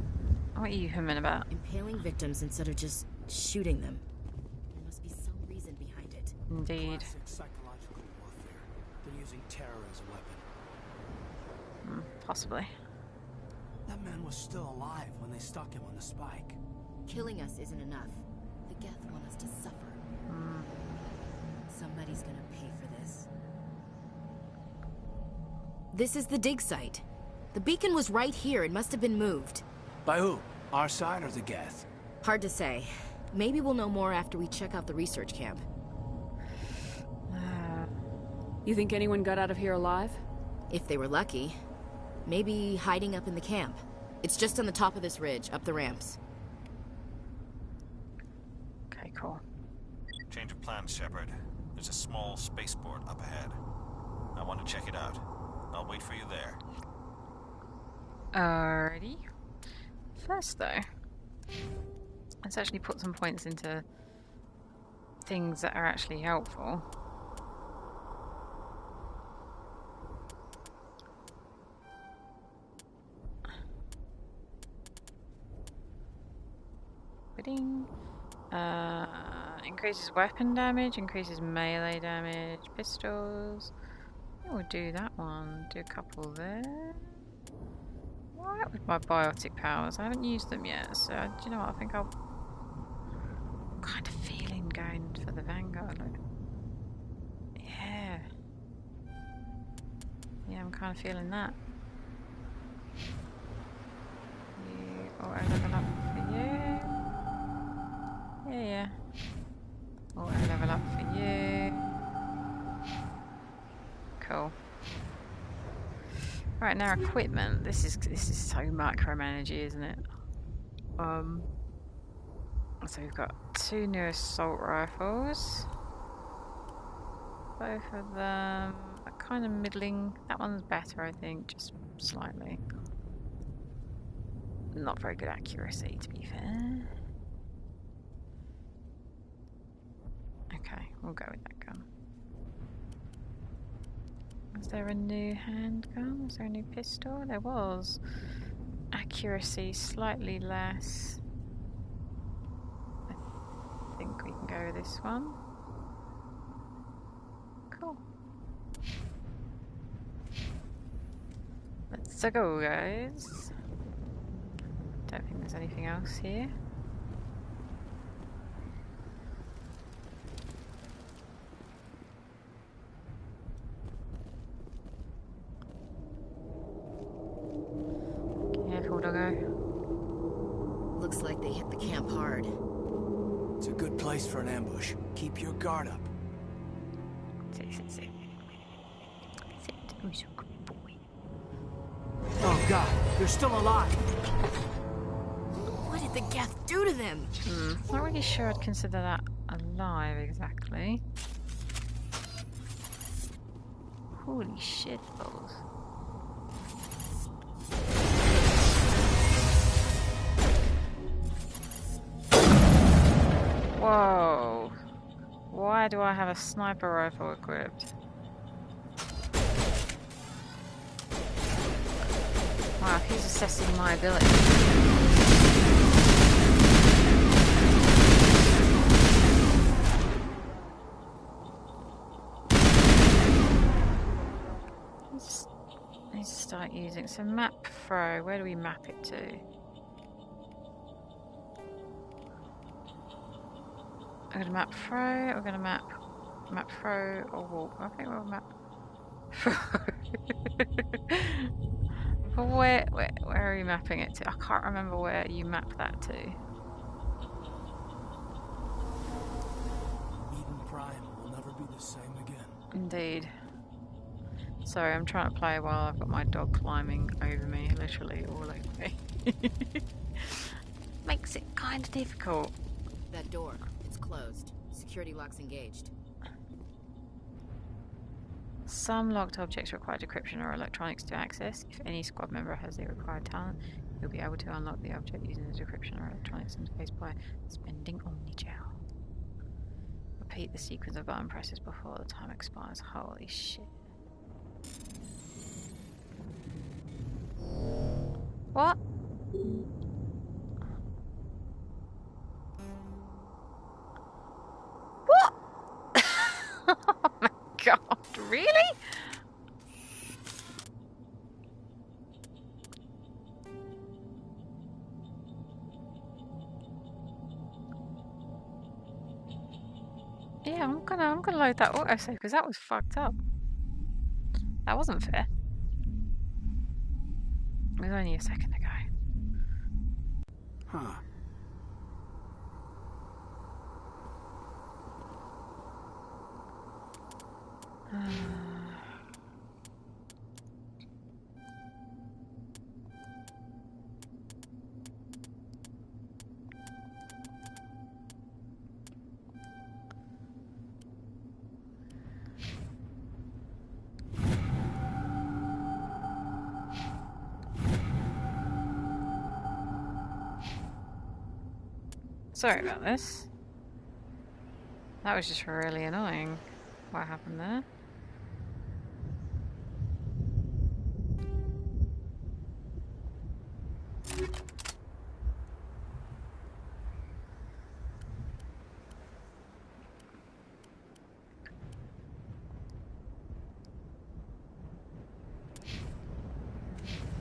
What are you humming about? Impaling victims instead of just shooting them. There must be some reason behind it. Indeed. Classic psychological warfare. They're using terror as a weapon. Possibly. That man was still alive when they stuck him on the spike. Killing us isn't enough. The Geth want us to suffer. Somebody's gonna pay for this. This is the dig site. The beacon was right here. It must have been moved. By who? Our side or the Geth? Hard to say. Maybe we'll know more after we check out the research camp. You think anyone got out of here alive? If they were lucky. Maybe hiding up in the camp. It's just on the top of this ridge, up the ramps. Okay, cool. Change of plans, Shepard. There's a small spaceport up ahead. I want to check it out. I'll wait for you there. Alrighty. First, though, let's actually put some points into things that are actually helpful. Bidding. Increases weapon damage, increases melee damage, pistols. I think we'll do that one. Do a couple there. Right with my biotic powers. I haven't used them yet, so do you know what? I think I'm kind of feeling going for the Vanguard. Yeah. Yeah, I'm kind of feeling that. You auto level up for you. Yeah. Auto level up for you. Cool. Right, now equipment. This is so micromanagey, isn't it? So we've got 2 new assault rifles. Both of them are kind of middling. That one's better, I think, just slightly. Not very good accuracy, to be fair. Okay, we'll go with that gun. Was there a new handgun? Was there a new pistol? There was. Accuracy slightly less. I think we can go with this one. Cool. Let's go, guys. Don't think there's anything else here. Careful, doggo. Looks like they hit the camp hard. It's a good place for an ambush. Keep your guard up. Sit. Sit. Who's a good boy? Oh god, they're still alive. What did the Geth do to them? Not really sure I'd consider that alive exactly. Holy shit balls. Whoa. why do I have a sniper rifle equipped? Wow, he's assessing my ability. Let's start using. So map throw, where do we map it to? We're gonna map throw, we're gonna map throw or walk. I think we'll map but where are you mapping it to? I can't remember where you map that to. Eden Prime will never be the same again. Indeed. Sorry, I'm trying to play while I've got my dog climbing over me, literally all over me. Makes it kind of difficult. That door, it's closed. Security lock's engaged. Some locked objects require decryption or electronics to access. If any squad member has the required talent, you'll be able to unlock the object using the decryption or electronics interface by spending Omnigel. Repeat the sequence of button presses before the time expires. Holy shit. What? What? Oh my god, really? Yeah, I'm gonna load that autosave because that was fucked up. That wasn't fair. It was only a second ago. Huh. Sorry about this. That was just really annoying. What happened there?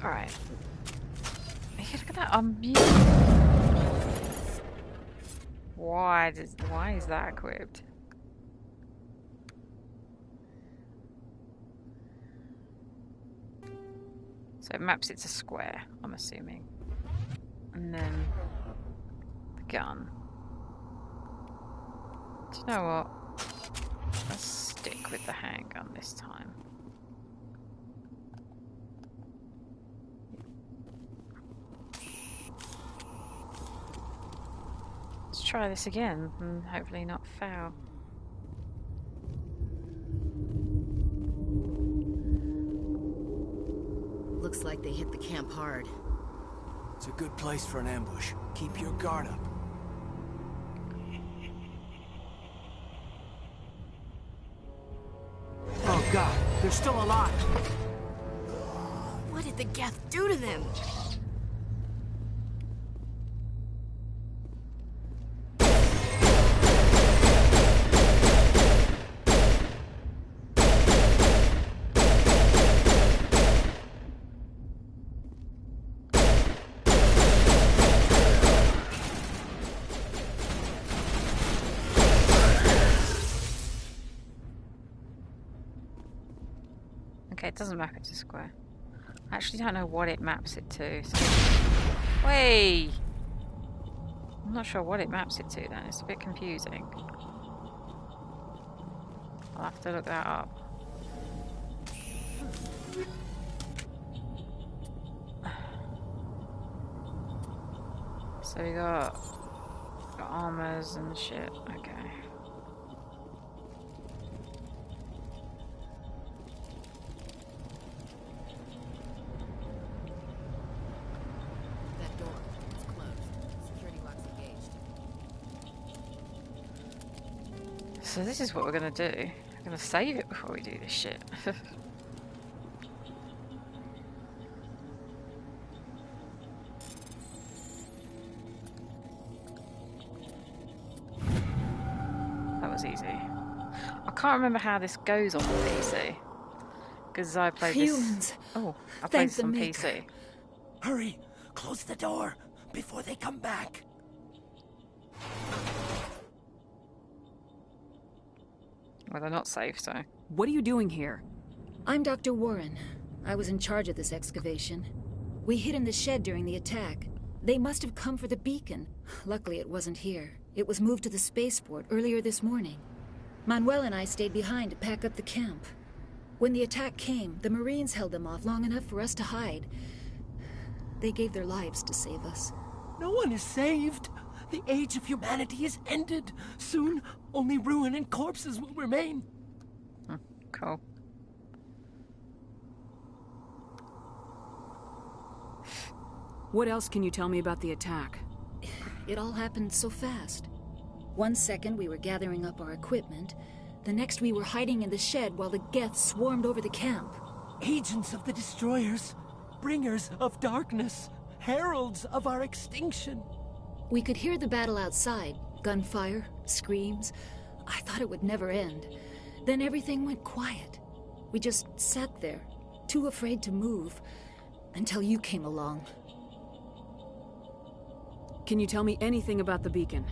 Alright. Look at that. Why is that equipped? So it maps it to square, I'm assuming. And then the gun. Do you know what? Let's stick with the handgun this time. Let's try this again and hopefully not fail. Looks like they hit the camp hard. It's a good place for an ambush. Keep your guard up. Oh god, they're still alive! What did the Geth do to them? Okay, it doesn't map it to square. I actually don't know what it maps it to. So... Wait! I'm not sure what it maps it to then. It's a bit confusing. I'll have to look that up. So we got armors and shit. Okay. So this is what we're gonna do. We're gonna save it before we do this shit. That was easy. I can't remember how this goes on the PC. Because I played Humans. this... Oh, I played this on Maker. PC. Hurry! Close the door before they come back. Well, they're not safe, so... What are you doing here? I'm Dr. Warren. I was in charge of this excavation. We hid in the shed during the attack. They must have come for the beacon. Luckily, it wasn't here. It was moved to the spaceport earlier this morning. Manuel and I stayed behind to pack up the camp. When the attack came, the Marines held them off long enough for us to hide. They gave their lives to save us. No one is saved. The age of humanity is ended. Soon, only ruin and corpses will remain. Cool. What else can you tell me about the attack? It all happened so fast. 1 second we were gathering up our equipment. The next we were hiding in the shed while the Geth swarmed over the camp. Agents of the Destroyers. Bringers of darkness. Heralds of our extinction. We could hear the battle outside. Gunfire, screams. I thought it would never end. Then everything went quiet. We just sat there, too afraid to move, until you came along. Can you tell me anything about the beacon?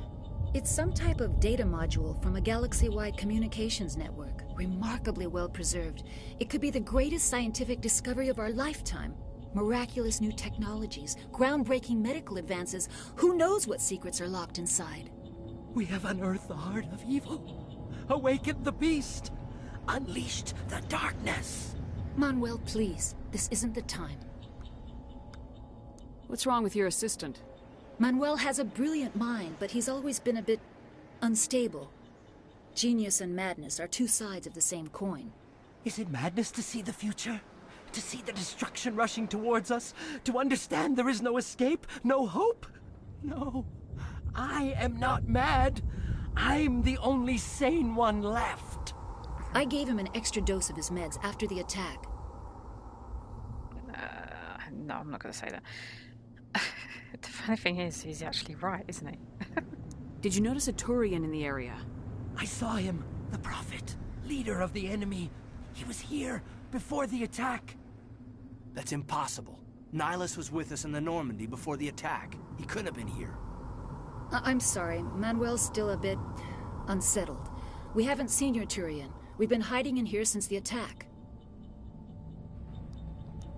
It's some type of data module from a galaxy-wide communications network. Remarkably well preserved. It could be the greatest scientific discovery of our lifetime. Miraculous new technologies, groundbreaking medical advances. Who knows what secrets are locked inside? We have unearthed the heart of evil. Awakened the beast. Unleashed the darkness. Manuel, please. This isn't the time. What's wrong with your assistant? Manuel has a brilliant mind, but he's always been a bit unstable. Genius and madness are two sides of the same coin. Is it madness to see the future? To see the destruction rushing towards us? To understand there is no escape? No hope? No. I am not mad. I'm the only sane one left. I gave him an extra dose of his meds after the attack. No, I'm not going to say that. The funny thing is, he's actually right, isn't he? Did you notice a Turian in the area? I saw him. The Prophet. Leader of the enemy. He was here before the attack. That's impossible. Nihilus was with us in the Normandy before the attack. He couldn't have been here. I'm sorry. Manuel's still a bit unsettled. We haven't seen your Turian. We've been hiding in here since the attack.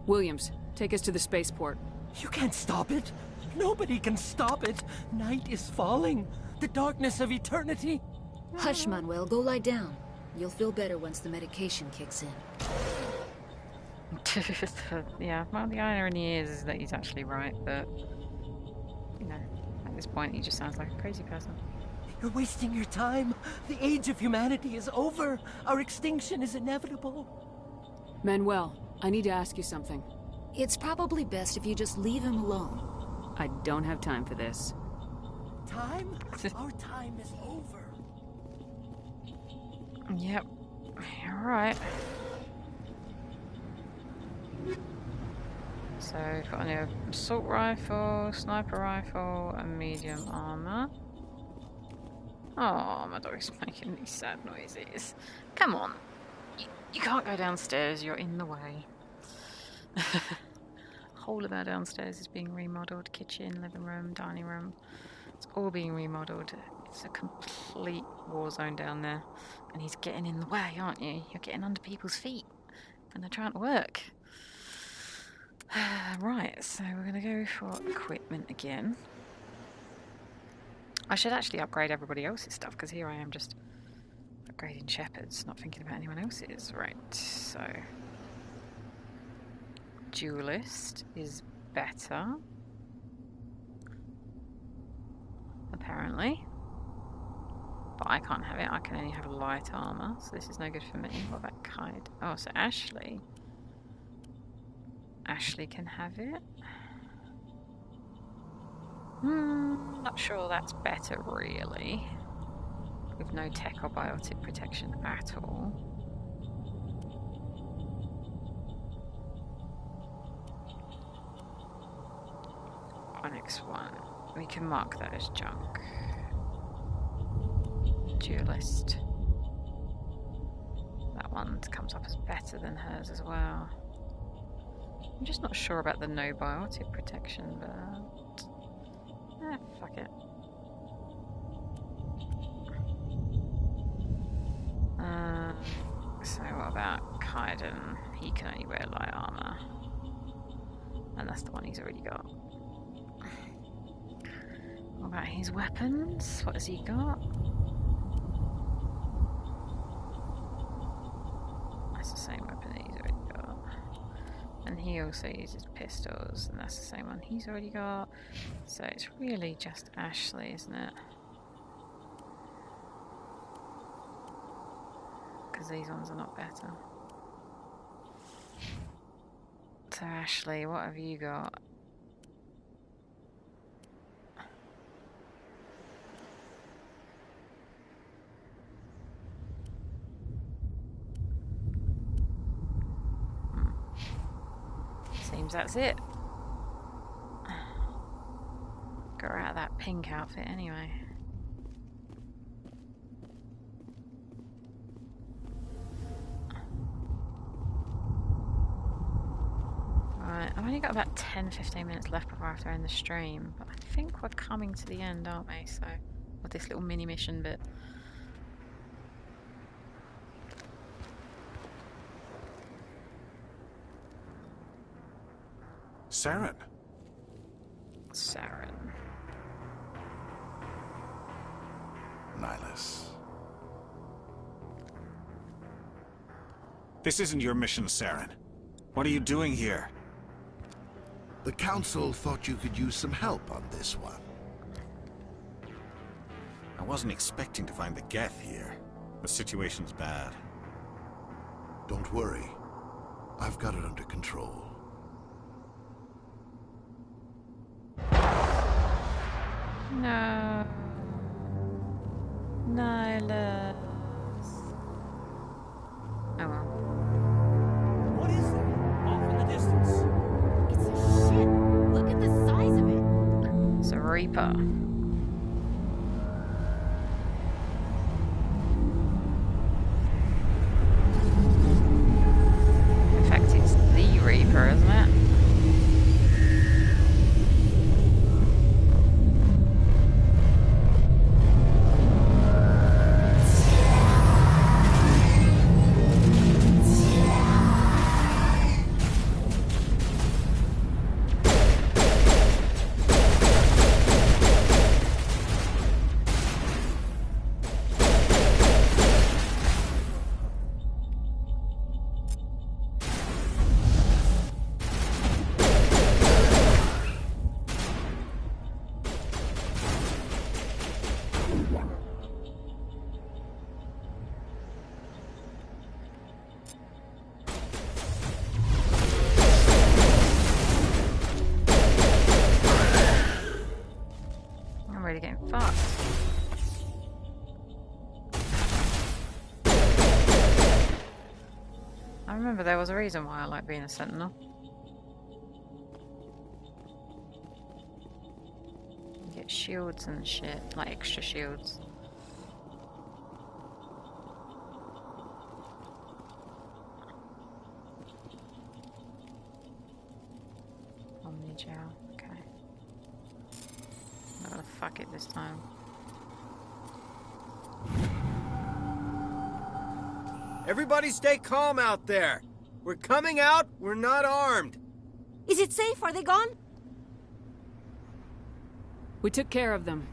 Williams, take us to the spaceport. You can't stop it. Nobody can stop it. Night is falling. The darkness of eternity. Hush, Manuel. Go lie down. You'll feel better once the medication kicks in. Yeah, well, the irony is that he's actually right, but, you know, at this point he just sounds like a crazy person. You're wasting your time. The age of humanity is over. Our extinction is inevitable. Manuel, I need to ask you something. It's probably best if you just leave him alone. I don't have time for this. Time? Our time is over. Yep, you're right. So, we've got a new assault rifle, sniper rifle, and medium armor. Oh, my dog's making these sad noises. Come on. You can't go downstairs, you're in the way. Whole of our downstairs is being remodeled. Kitchen, living room, dining room. It's all being remodeled. It's a complete war zone down there. And he's getting in the way, aren't you? You're getting under people's feet when they're trying to work. Right, so we're going to go for equipment again. I should actually upgrade everybody else's stuff, because here I am just upgrading Shepard's, not thinking about anyone else's. Right, so... Duelist is better. Apparently. But I can't have it, I can only have light armor, so this is no good for me. What about Kaid? Oh, so Ashley. Ashley can have it. Not sure that's better, really. with no tech or biotic protection at all. Onyx 1. We can mark that as junk. Duelist. That one comes up as better than hers as well. I'm just not sure about the no biotic protection, but fuck it. So what about Kaiden? He can only wear light armor, and that's the one he's already got. What about his weapons? What has he got? That's the same weapon that he's already got. And he also uses pistols, and that's the same one he's already got. So it's really just Ashley, isn't it? Because these ones are not better. So Ashley, what have you got? Seems that's it. Got her out of that pink outfit anyway. Right, I've only got about 10-15 minutes left before I have to end the stream, but I think we're coming to the end, aren't we? So, with this little mini mission bit. Saren. Saren. Nihilus. This isn't your mission, Saren. What are you doing here? The Council thought you could use some help on this one. I wasn't expecting to find the Geth here. The situation's bad. Don't worry. I've got it under control. No. Nihilus. Oh well. What is that? Off in the distance. It's a ship. Look at the size of it. It's a Reaper. In fact, it's the Reaper, isn't it? Getting fucked. I remember there was a reason why I like being a sentinel. You get shields and shit, like extra shields. Omni-gel, okay. I'm gonna fuck it this time. Everybody stay calm out there. We're coming out, we're not armed. Is it safe? Are they gone? We took care of them.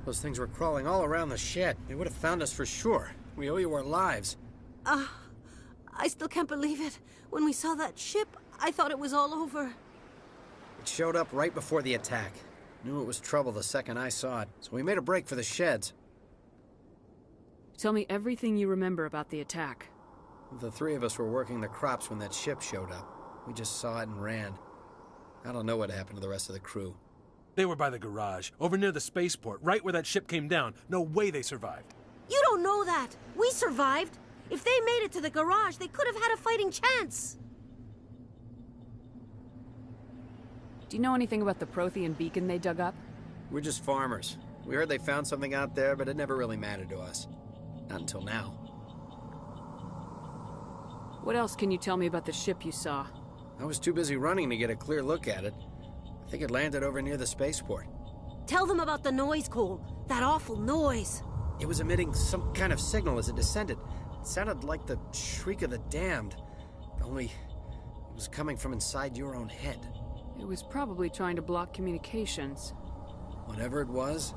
Those things were crawling all around the shed. They would have found us for sure. We owe you our lives. I still can't believe it. When we saw that ship, I thought it was all over. It showed up right before the attack. Knew it was trouble the second I saw it, so we made a break for the sheds. Tell me everything you remember about the attack. The three of us were working the crops when that ship showed up. We just saw it and ran. I don't know what happened to the rest of the crew. They were by the garage, over near the spaceport, right where that ship came down. No way they survived. You don't know that. We survived. If they made it to the garage, they could have had a fighting chance. Do you know anything about the Prothean beacon they dug up? We're just farmers. We heard they found something out there, but it never really mattered to us. Not until now. What else can you tell me about the ship you saw? I was too busy running to get a clear look at it. I think it landed over near the spaceport. Tell them about the noise, Cole. That awful noise. It was emitting some kind of signal as it descended. It sounded like the shriek of the damned. Only it was coming from inside your own head. It was probably trying to block communications. Whatever it was,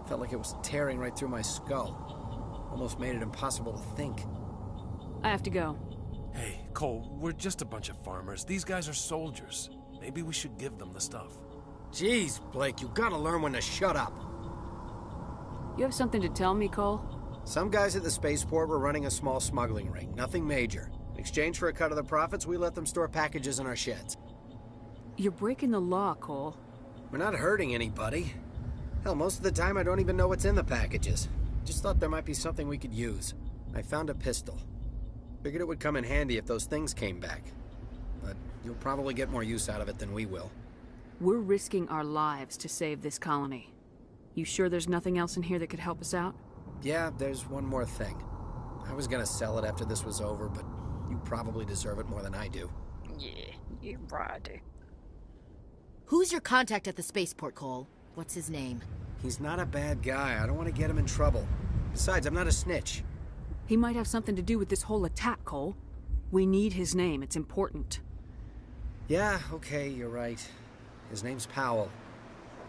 felt like it was tearing right through my skull. Almost made it impossible to think. I have to go. Hey, Cole, we're just a bunch of farmers. These guys are soldiers. Maybe we should give them the stuff. Jeez, Blake, you gotta learn when to shut up. You have something to tell me, Cole? Some guys at the spaceport were running a small smuggling ring, nothing major. In exchange for a cut of the profits, we let them store packages in our sheds. You're breaking the law, Cole. We're not hurting anybody. Hell, most of the time I don't even know what's in the packages. Just thought there might be something we could use. I found a pistol. Figured it would come in handy if those things came back. But you'll probably get more use out of it than we will. We're risking our lives to save this colony. You sure there's nothing else in here that could help us out? Yeah, there's one more thing. I was gonna sell it after this was over, but you probably deserve it more than I do. Yeah, you're right, I do. Who's your contact at the spaceport, Cole? What's his name? He's not a bad guy. I don't want to get him in trouble. Besides, I'm not a snitch. He might have something to do with this whole attack, Cole. We need his name. It's important. Yeah, okay, you're right. His name's Powell.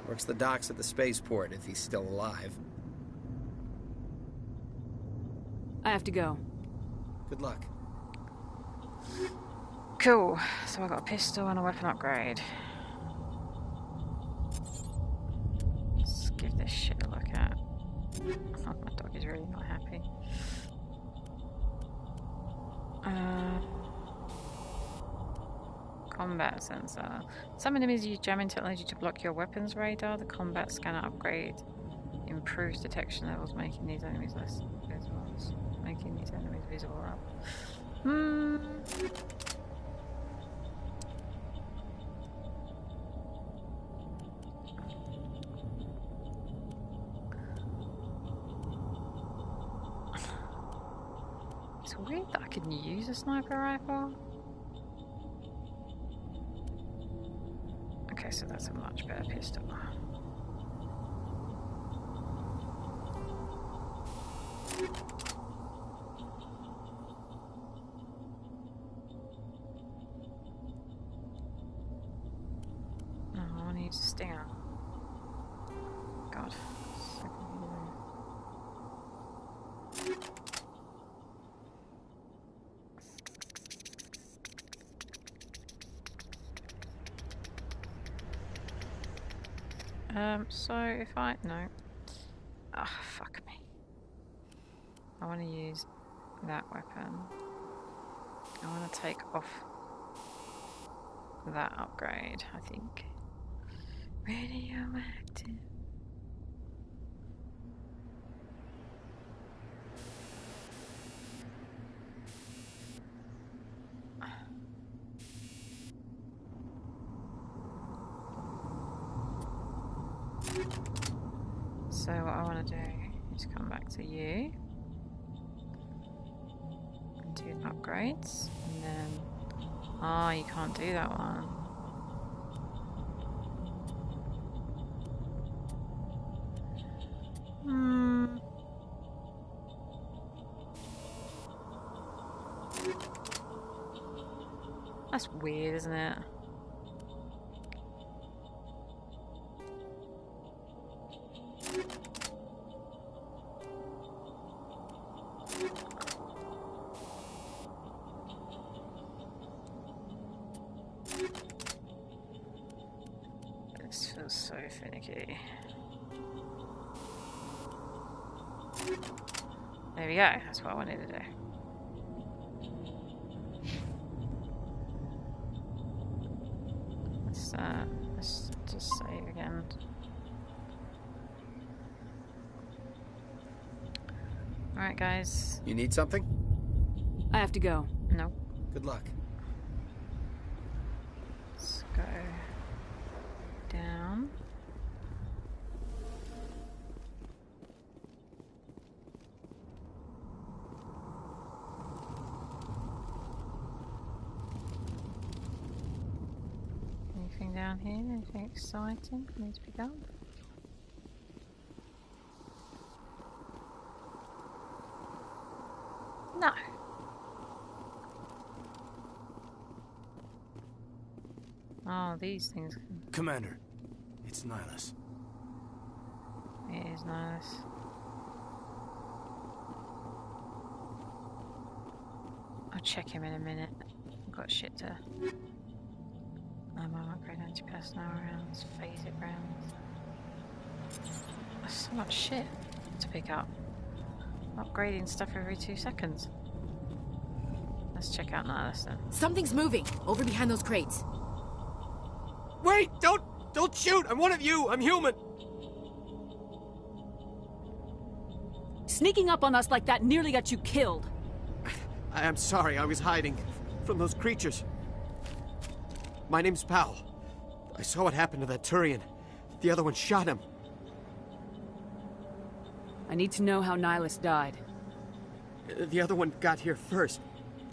Works the docks at the spaceport, if he's still alive. I have to go. Good luck. Cool. So I got a pistol and a weapon upgrade. Let's give this shit a look at. Oh, my dog is really not happy. Combat sensor. Some enemies use jamming technology to block your weapons radar. The combat scanner upgrade improves detection levels, making these enemies less visible. Making these enemies visible up. It's weird that I can use a sniper rifle. Okay, so that's a much better pistol. Oh, I need a stinger. God. So if I... No. Ah, fuck me. I want to use that weapon. I want to take off that upgrade, I think. Radioactive. So what I want to do is come back to you and do upgrades, and then you can't do that one. That's weird, isn't it? This feels so finicky. There we go, that's what I wanted to do. Let's just save again. Alright, guys. You need something? I have to go. No. Good luck. Let's go down. Anything down here? Anything exciting for me to pick up? No. Oh, these things. Commander, it's Nihilus. It is Nihilus. I'll check him in a minute. I've got shit to. Ammo upgrade, anti-personnel rounds, phase it rounds. That's so much shit to pick up. Upgrading stuff every 2 seconds. Let's check out Nihilus then. Something's moving over behind those crates. Wait! Don't shoot! I'm one of you! I'm human! Sneaking up on us like that nearly got you killed. I'm sorry, I was hiding from those creatures. My name's Powell. I saw what happened to that Turian. The other one shot him. I need to know how Nihilus died. The other one got here first.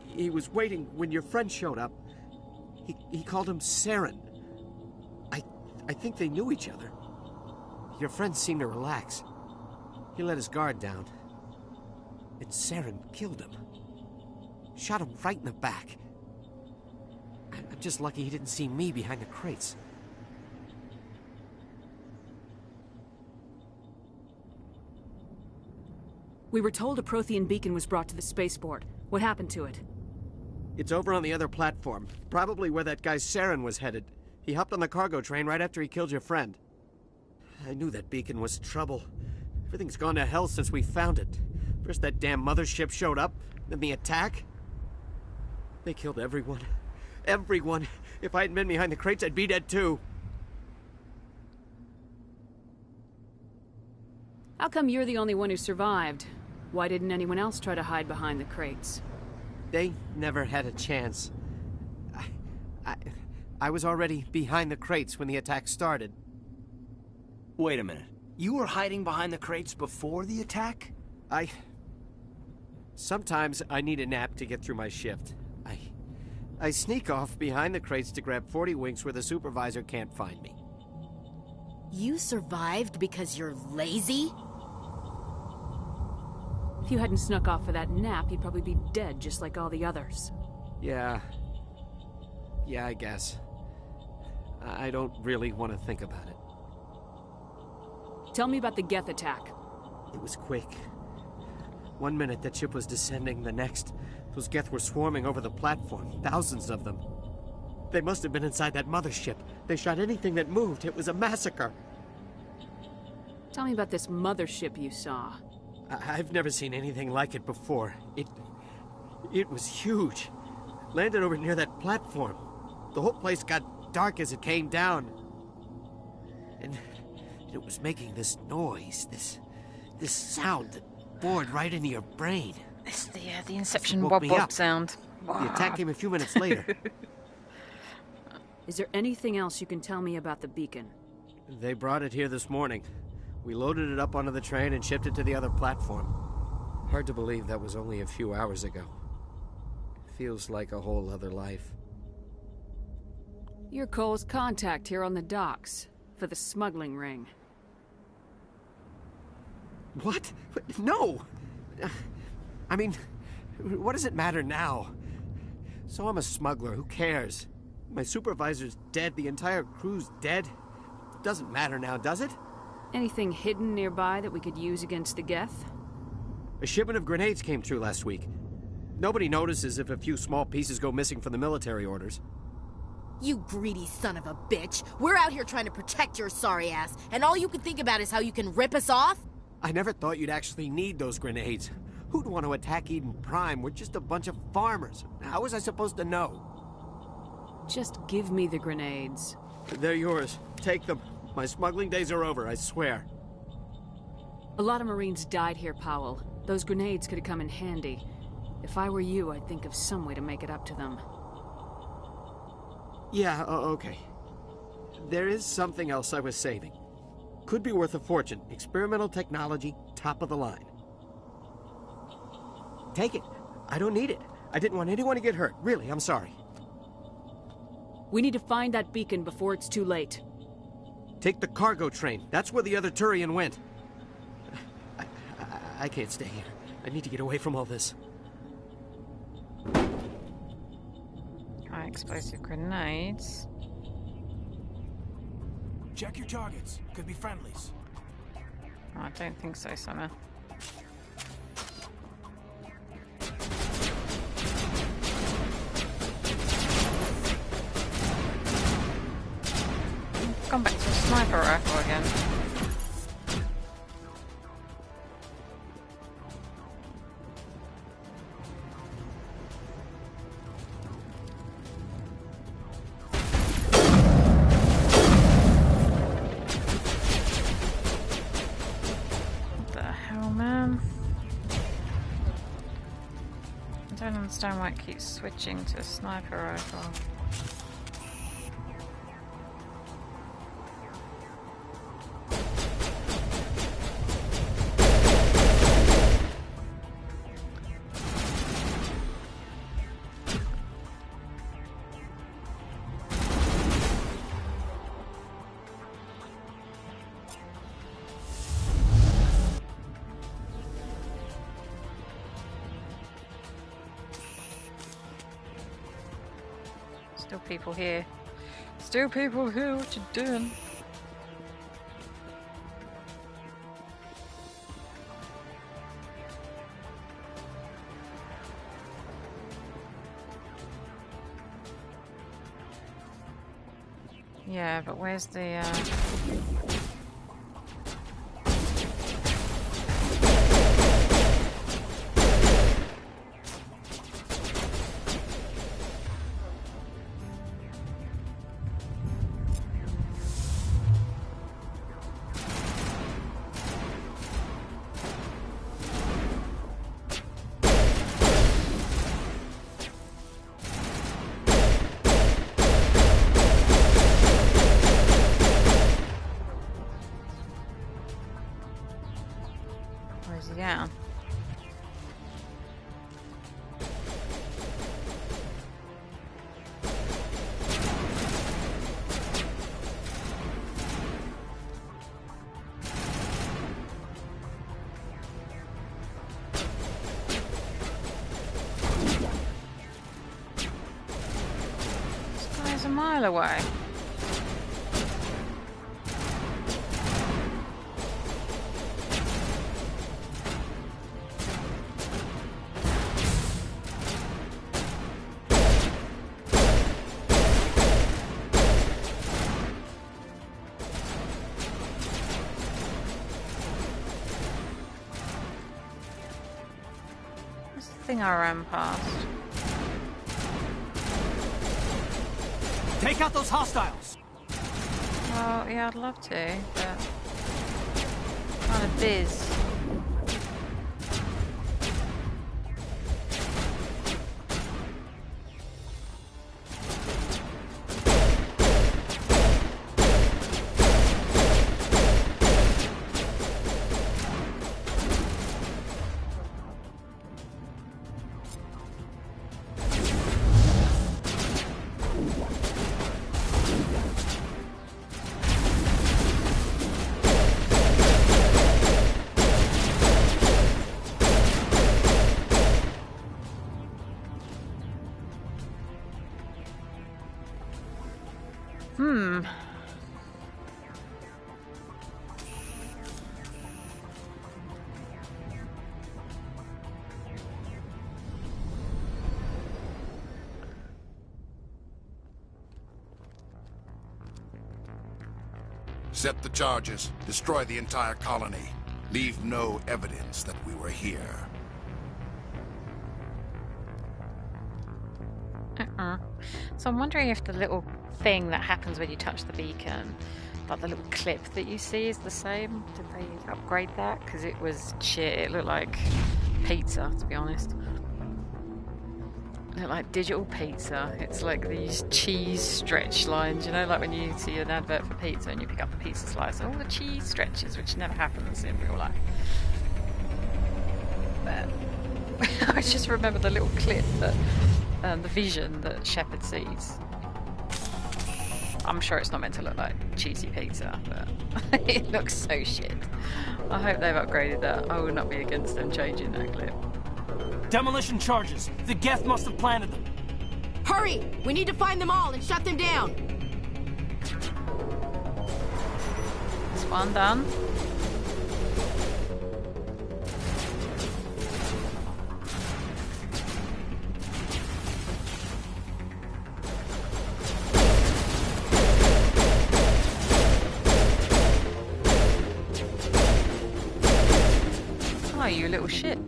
He was waiting when your friend showed up. He called him Saren. I think they knew each other. Your friend seemed to relax. He let his guard down. And Saren killed him. Shot him right in the back. I'm just lucky he didn't see me behind the crates. We were told a Prothean beacon was brought to the spaceport. What happened to it? It's over on the other platform. Probably where that guy Saren was headed. He hopped on the cargo train right after he killed your friend. I knew that beacon was trouble. Everything's gone to hell since we found it. First that damn mothership showed up, then the attack. They killed everyone. Everyone. If I hadn't been behind the crates, I'd be dead too. How come you're the only one who survived? Why didn't anyone else try to hide behind the crates? They never had a chance. I was already behind the crates when the attack started. Wait a minute. You were hiding behind the crates before the attack? Sometimes I need a nap to get through my shift. I sneak off behind the crates to grab 40 winks where the supervisor can't find me. You survived because you're lazy? If you hadn't snuck off for that nap, you'd probably be dead just like all the others. Yeah, I guess. I don't really want to think about it. Tell me about the Geth attack. It was quick. 1 minute that ship was descending, the next, those Geth were swarming over the platform, thousands of them. They must have been inside that mothership. They shot anything that moved. It was a massacre. Tell me about this mothership you saw. I've never seen anything like it before. It was huge. Landed over near that platform. The whole place got dark as it came down. And it was making this noise, this sound that bored right into your brain. It's the Inception Bob Bob sound. The attack came a few minutes later. Is there anything else you can tell me about the beacon? They brought it here this morning. We loaded it up onto the train and shipped it to the other platform. Hard to believe that was only a few hours ago. Feels like a whole other life. You're Cole's contact here on the docks for the smuggling ring. What? No! I mean, what does it matter now? So I'm a smuggler, who cares? My supervisor's dead, the entire crew's dead. Doesn't matter now, does it? Anything hidden nearby that we could use against the Geth? A shipment of grenades came through last week. Nobody notices if a few small pieces go missing from the military orders. You greedy son of a bitch. We're out here trying to protect your sorry ass, and all you can think about is how you can rip us off? I never thought you'd actually need those grenades. Who'd want to attack Eden Prime? We're just a bunch of farmers. How was I supposed to know? Just give me the grenades. They're yours. Take them. My smuggling days are over, I swear. A lot of Marines died here, Powell. Those grenades could have come in handy. If I were you, I'd think of some way to make it up to them. Yeah, okay. There is something else I was saving. Could be worth a fortune. Experimental technology, top of the line. Take it. I don't need it. I didn't want anyone to get hurt. Really, I'm sorry. We need to find that beacon before it's too late. Take the cargo train. That's where the other Turian went. I can't stay here. I need to get away from all this. High explosive grenades. Check your targets. Could be friendlies. Oh, I don't think so, Summer. Gone back to a sniper rifle again. What the hell, man? I don't understand why it keeps switching to a sniper rifle. Still people here. Still people here, what you doing? Yeah, but where's the yeah. This guy's a mile away. I ran past. Take out those hostiles! Well, yeah, I'd love to, but kind of biz. Set the charges. Destroy the entire colony. Leave no evidence that we were here. So I'm wondering if the little thing that happens when you touch the beacon, But the little clip that you see is the same. Did they upgrade that? Because it was shit. It looked like pizza, to be honest. It looked like digital pizza. It's like these cheese stretch lines, you know, like when you see an advert for pizza and you pick up the pizza slice, all the cheese stretches, which never happens in real life. But I just remember the little clip that the vision that Shepard sees. I'm sure it's not meant to look like cheesy pizza, but it looks so shit. I hope they've upgraded that. I would not be against them changing that clip. Demolition charges. The Geth must have planted them. Hurry! We need to find them all and shut them down. That's one done. Oh, you little shit.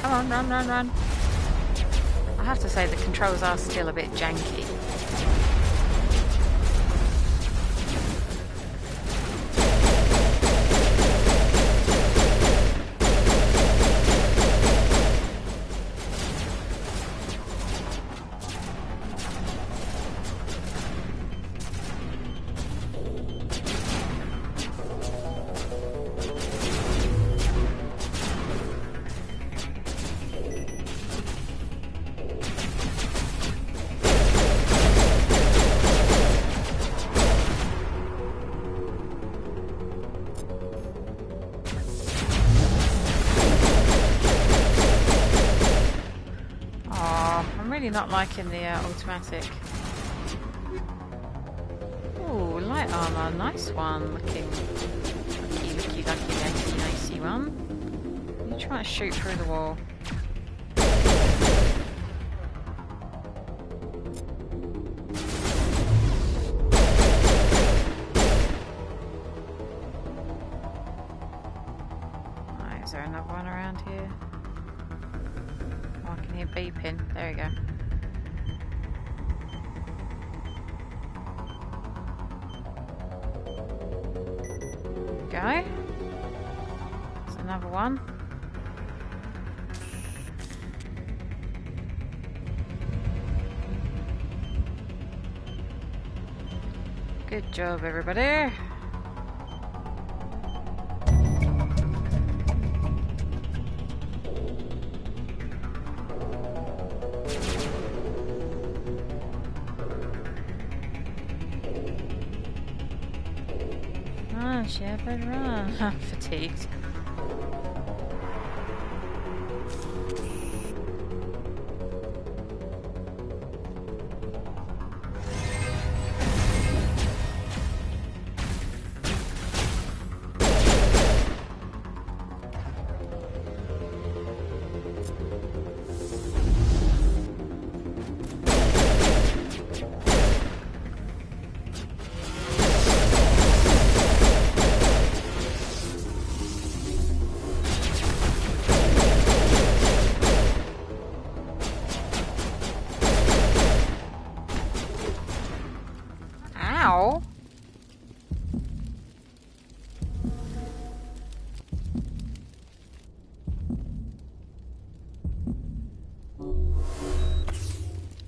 Come on, run. I have to say the controls are still a bit janky. Not liking the automatic. Ooh, light armor, nice one. Looking lucky, nicey one. You try to shoot through the wall. Right, is there another one around here? Oh, I can hear beeping. There we go. Go. There's another one. Good job, everybody. Shepard, run. I'm fatigued.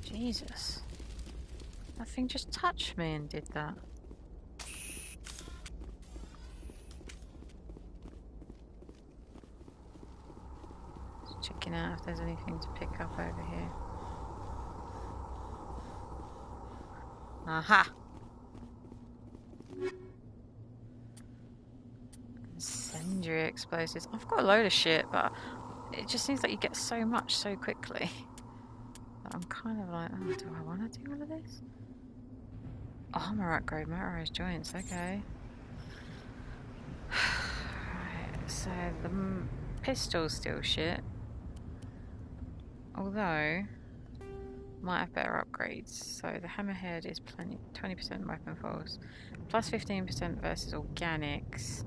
Jesus. That thing just touched me and did that. Just checking out if there's anything to pick up over here. Aha! Incendiary explosives. I've got a load of shit, but it just seems like you get so much so quickly. I'm kind of like, oh, do I want to do all of this? Armor upgrade, motorized joints, okay. Right, so the pistol's still shit. Although, might have better upgrades. So the hammerhead is 20% weapon force, plus 15% versus organics,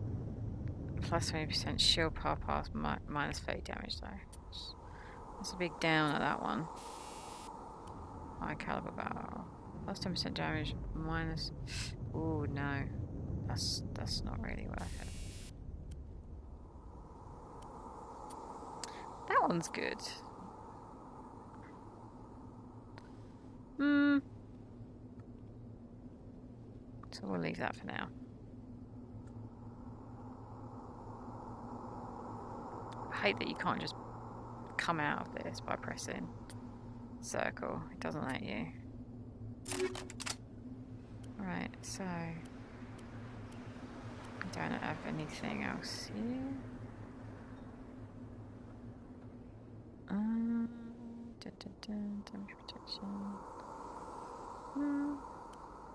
plus 20% shield power pass, minus 30 damage though. That's a big down at that one. High caliber barrel, plus 10% damage, minus. Ooh no, that's not really worth it. That one's good. So we'll leave that for now. I hate that you can't just come out of this by pressing circle. It doesn't let you. Right, so I don't have anything else here. Damage protection.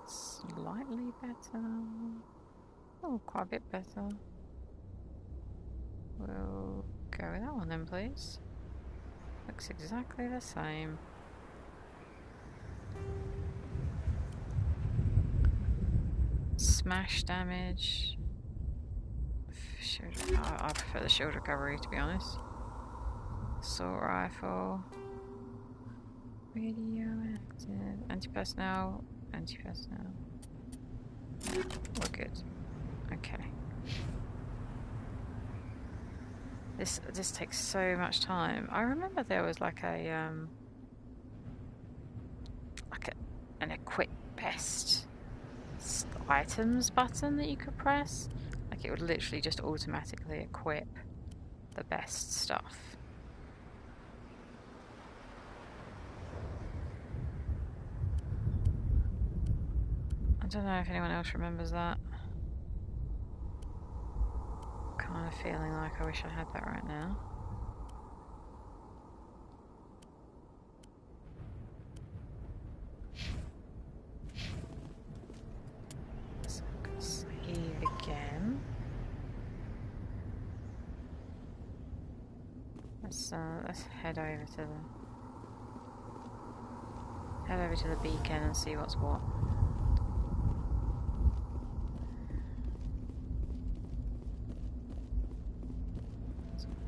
Slightly better. Oh, quite a bit better. We'll go with that one then, please. Looks exactly the same. Smash damage. I prefer the shield recovery, to be honest. Assault rifle. Radioactive. Anti-personnel. Anti-personnel. We're good. Okay. This takes so much time. I remember there was like an equip best items button that you could press. Like it would literally just automatically equip the best stuff. I don't know if anyone else remembers that. Kind of feeling like I wish I had that right now. So I'm gonna save again. Let's head over to the beacon and see what's what.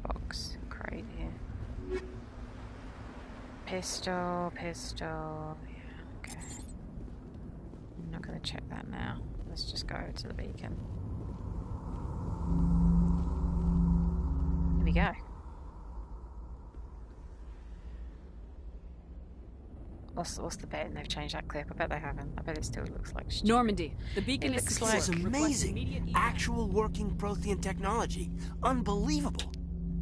Box crate here. Pistol. Yeah, okay. I'm not going to check that now. Let's just go to the beacon. Here we go. What's the betting they've changed that clip? I bet they haven't. I bet it still looks like stupid. Normandy, the beacon is secure. This is amazing. Actual working Prothean technology. Unbelievable.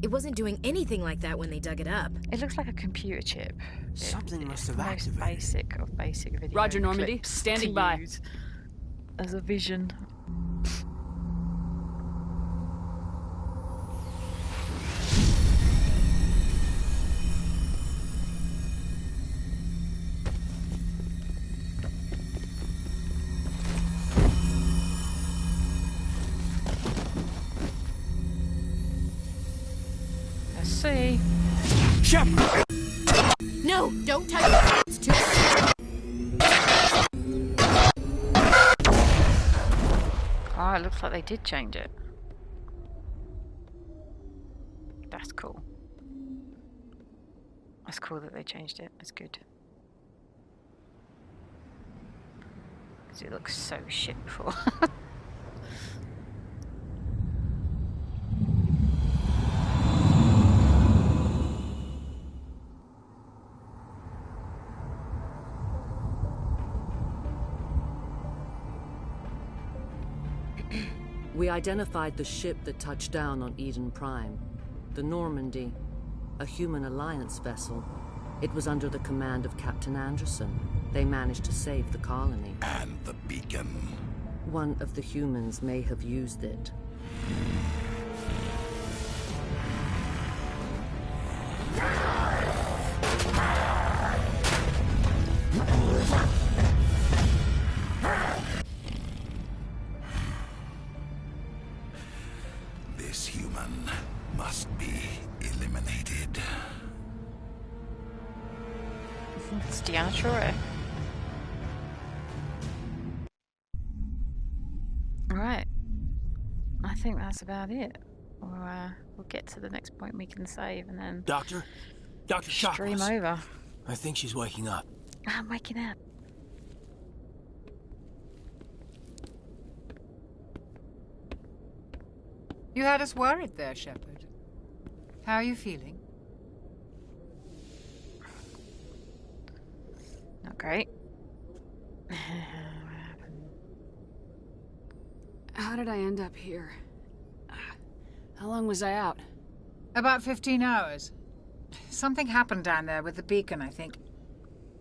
It wasn't doing anything like that when they dug it up. It looks like a computer chip. Something must have activated. Basic of basic video. Roger, Normandy. Standing by. As a vision. See. Shepard! No, don't touch it. It's too. Oh, it looks like they did change it. That's cool. That's cool that they changed it. That's good. Because it looks so shit before. We identified the ship that touched down on Eden Prime, the Normandy, a human alliance vessel. It was under the command of Captain Anderson. They managed to save the colony. And the beacon. One of the humans may have used it. This human must be eliminated. think it's Deanna Troi. Right. I think that's about it. We'll get to the next point we can save and then... Doctor stream Chakwas. over. I think she's waking up. I'm waking up. You had us worried there, Shepard. How are you feeling? Not great. How did I end up here? How long was I out? About 15 hours. Something happened down there with the beacon, I think.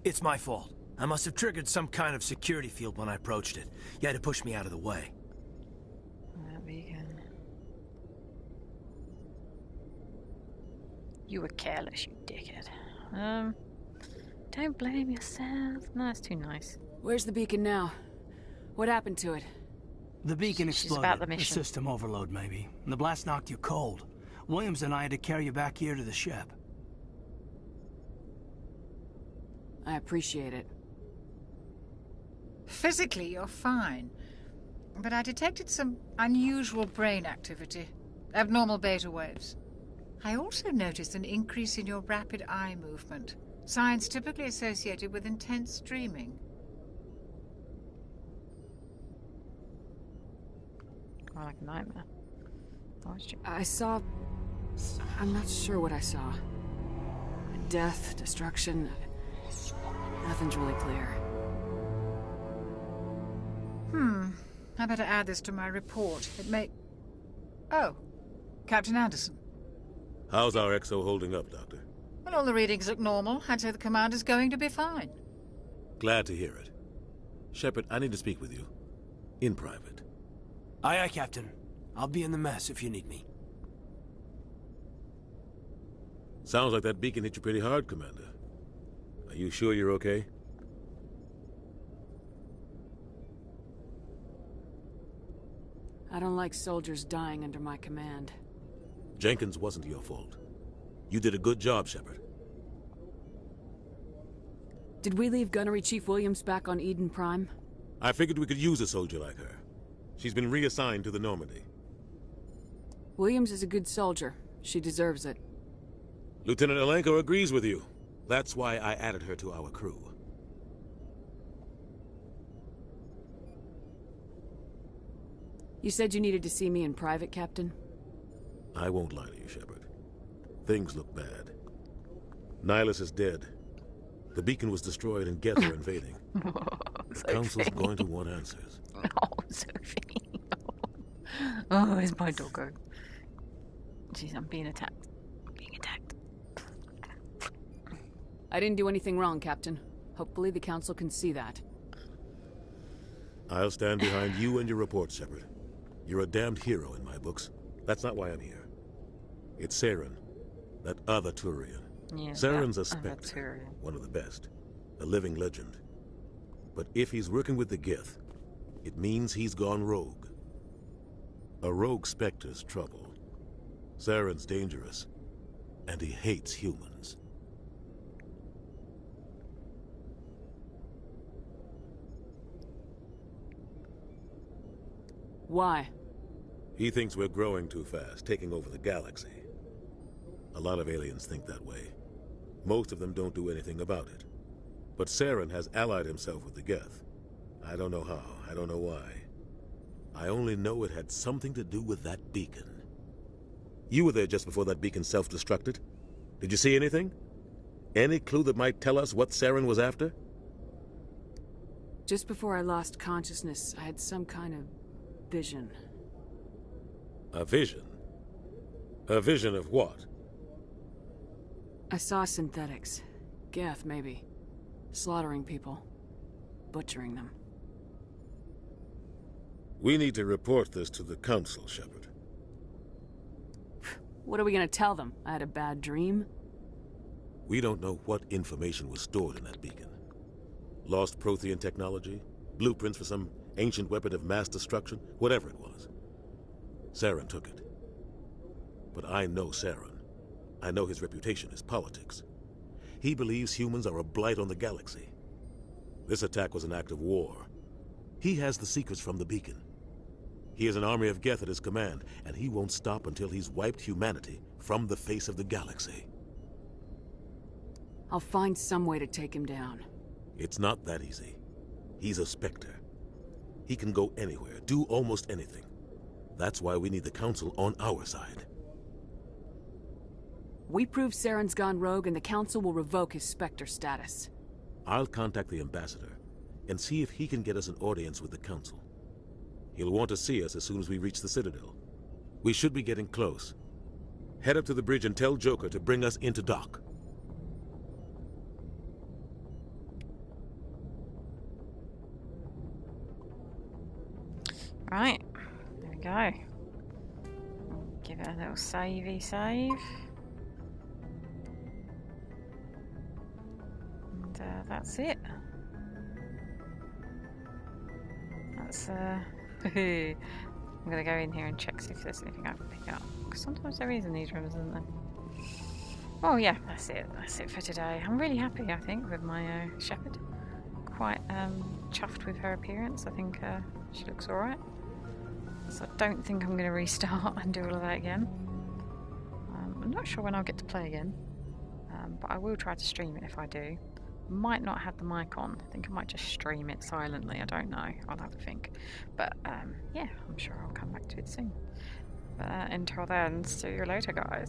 It's my fault. I must have triggered some kind of security field when I approached it. You had to push me out of the way. That beacon. You were careless, you dickhead. Don't blame yourself. No, that's too nice. Where's the beacon now? What happened to it? The beacon exploded. About the mission. System overload, maybe. And the blast knocked you cold. Williams and I had to carry you back here to the ship. I appreciate it. Physically, you're fine. But I detected some unusual brain activity. Abnormal beta waves. I also noticed an increase in your rapid eye movement. Signs typically associated with intense dreaming. More like a nightmare. I saw... I'm not sure what I saw. Death, destruction... Nothing's really clear. I better add this to my report. It may... Oh, Captain Anderson. How's our XO holding up, Doctor? Well, all the readings look normal. I'd say the commander's going to be fine. Glad to hear it. Shepard, I need to speak with you. In private. Aye, aye, Captain. I'll be in the mess if you need me. Sounds like that beacon hit you pretty hard, Commander. Are you sure you're okay? I don't like soldiers dying under my command. Jenkins wasn't your fault. You did a good job, Shepard. Did we leave Gunnery Chief Williams back on Eden Prime? I figured we could use a soldier like her. She's been reassigned to the Normandy. Williams is a good soldier. She deserves it. Lieutenant Alenko agrees with you. That's why I added her to our crew. You said you needed to see me in private, Captain? I won't lie to you, Shepard. Things look bad. Nihilus is dead. The beacon was destroyed and Geth are invading. The Council's going to want answers. Oh, Sophie. Oh, where's my doggo? Jeez, I'm being attacked. I'm being attacked. I didn't do anything wrong, Captain. Hopefully the Council can see that. I'll stand behind you and your report, Shepard. You're a damned hero in my books. That's not why I'm here. It's Saren, that other Turian. Yeah, Saren's a Spectre, one of the best. A living legend. But if he's working with the Geth, it means he's gone rogue. A rogue Spectre's trouble. Saren's dangerous, and he hates humans. Why? He thinks we're growing too fast, taking over the galaxy. A lot of aliens think that way. Most of them don't do anything about it. But Saren has allied himself with the Geth. I don't know how, I don't know why. I only know it had something to do with that beacon. You were there just before that beacon self-destructed. Did you see anything? Any clue that might tell us what Saren was after? Just before I lost consciousness, I had some kind of vision. A vision? A vision of what? I saw synthetics. Geth, maybe. Slaughtering people. Butchering them. We need to report this to the Council, Shepard. What are we gonna tell them? I had a bad dream? We don't know what information was stored in that beacon. Lost Prothean technology? Blueprints for some ancient weapon of mass destruction? Whatever it was. Saren took it. But I know Saren. I know his reputation is politics. He believes humans are a blight on the galaxy. This attack was an act of war. He has the secrets from the beacon. He has an army of Geth at his command, and he won't stop until he's wiped humanity from the face of the galaxy. I'll find some way to take him down. It's not that easy. He's a Spectre. He can go anywhere, do almost anything. That's why we need the Council on our side. We prove Saren's gone rogue and the Council will revoke his Spectre status. I'll contact the Ambassador and see if he can get us an audience with the Council. He'll want to see us as soon as we reach the Citadel. We should be getting close. Head up to the bridge and tell Joker to bring us into dock. Right, there we go. Give it a little savey save. And that's it. That's I'm gonna go in here and check see if there's anything I can pick up. Because sometimes there is in these rooms, isn't there? Oh yeah, that's it. That's it for today. I'm really happy, I think, with my Shepherd. Quite chuffed with her appearance. I think she looks alright. So I don't think I'm going to restart and do all of that again. I'm not sure when I'll get to play again. But I will try to stream it if I do. Might not have the mic on. I think I might just stream it silently. I don't know. I'll have to think. But yeah, I'm sure I'll come back to it soon. But until then, see you later, guys.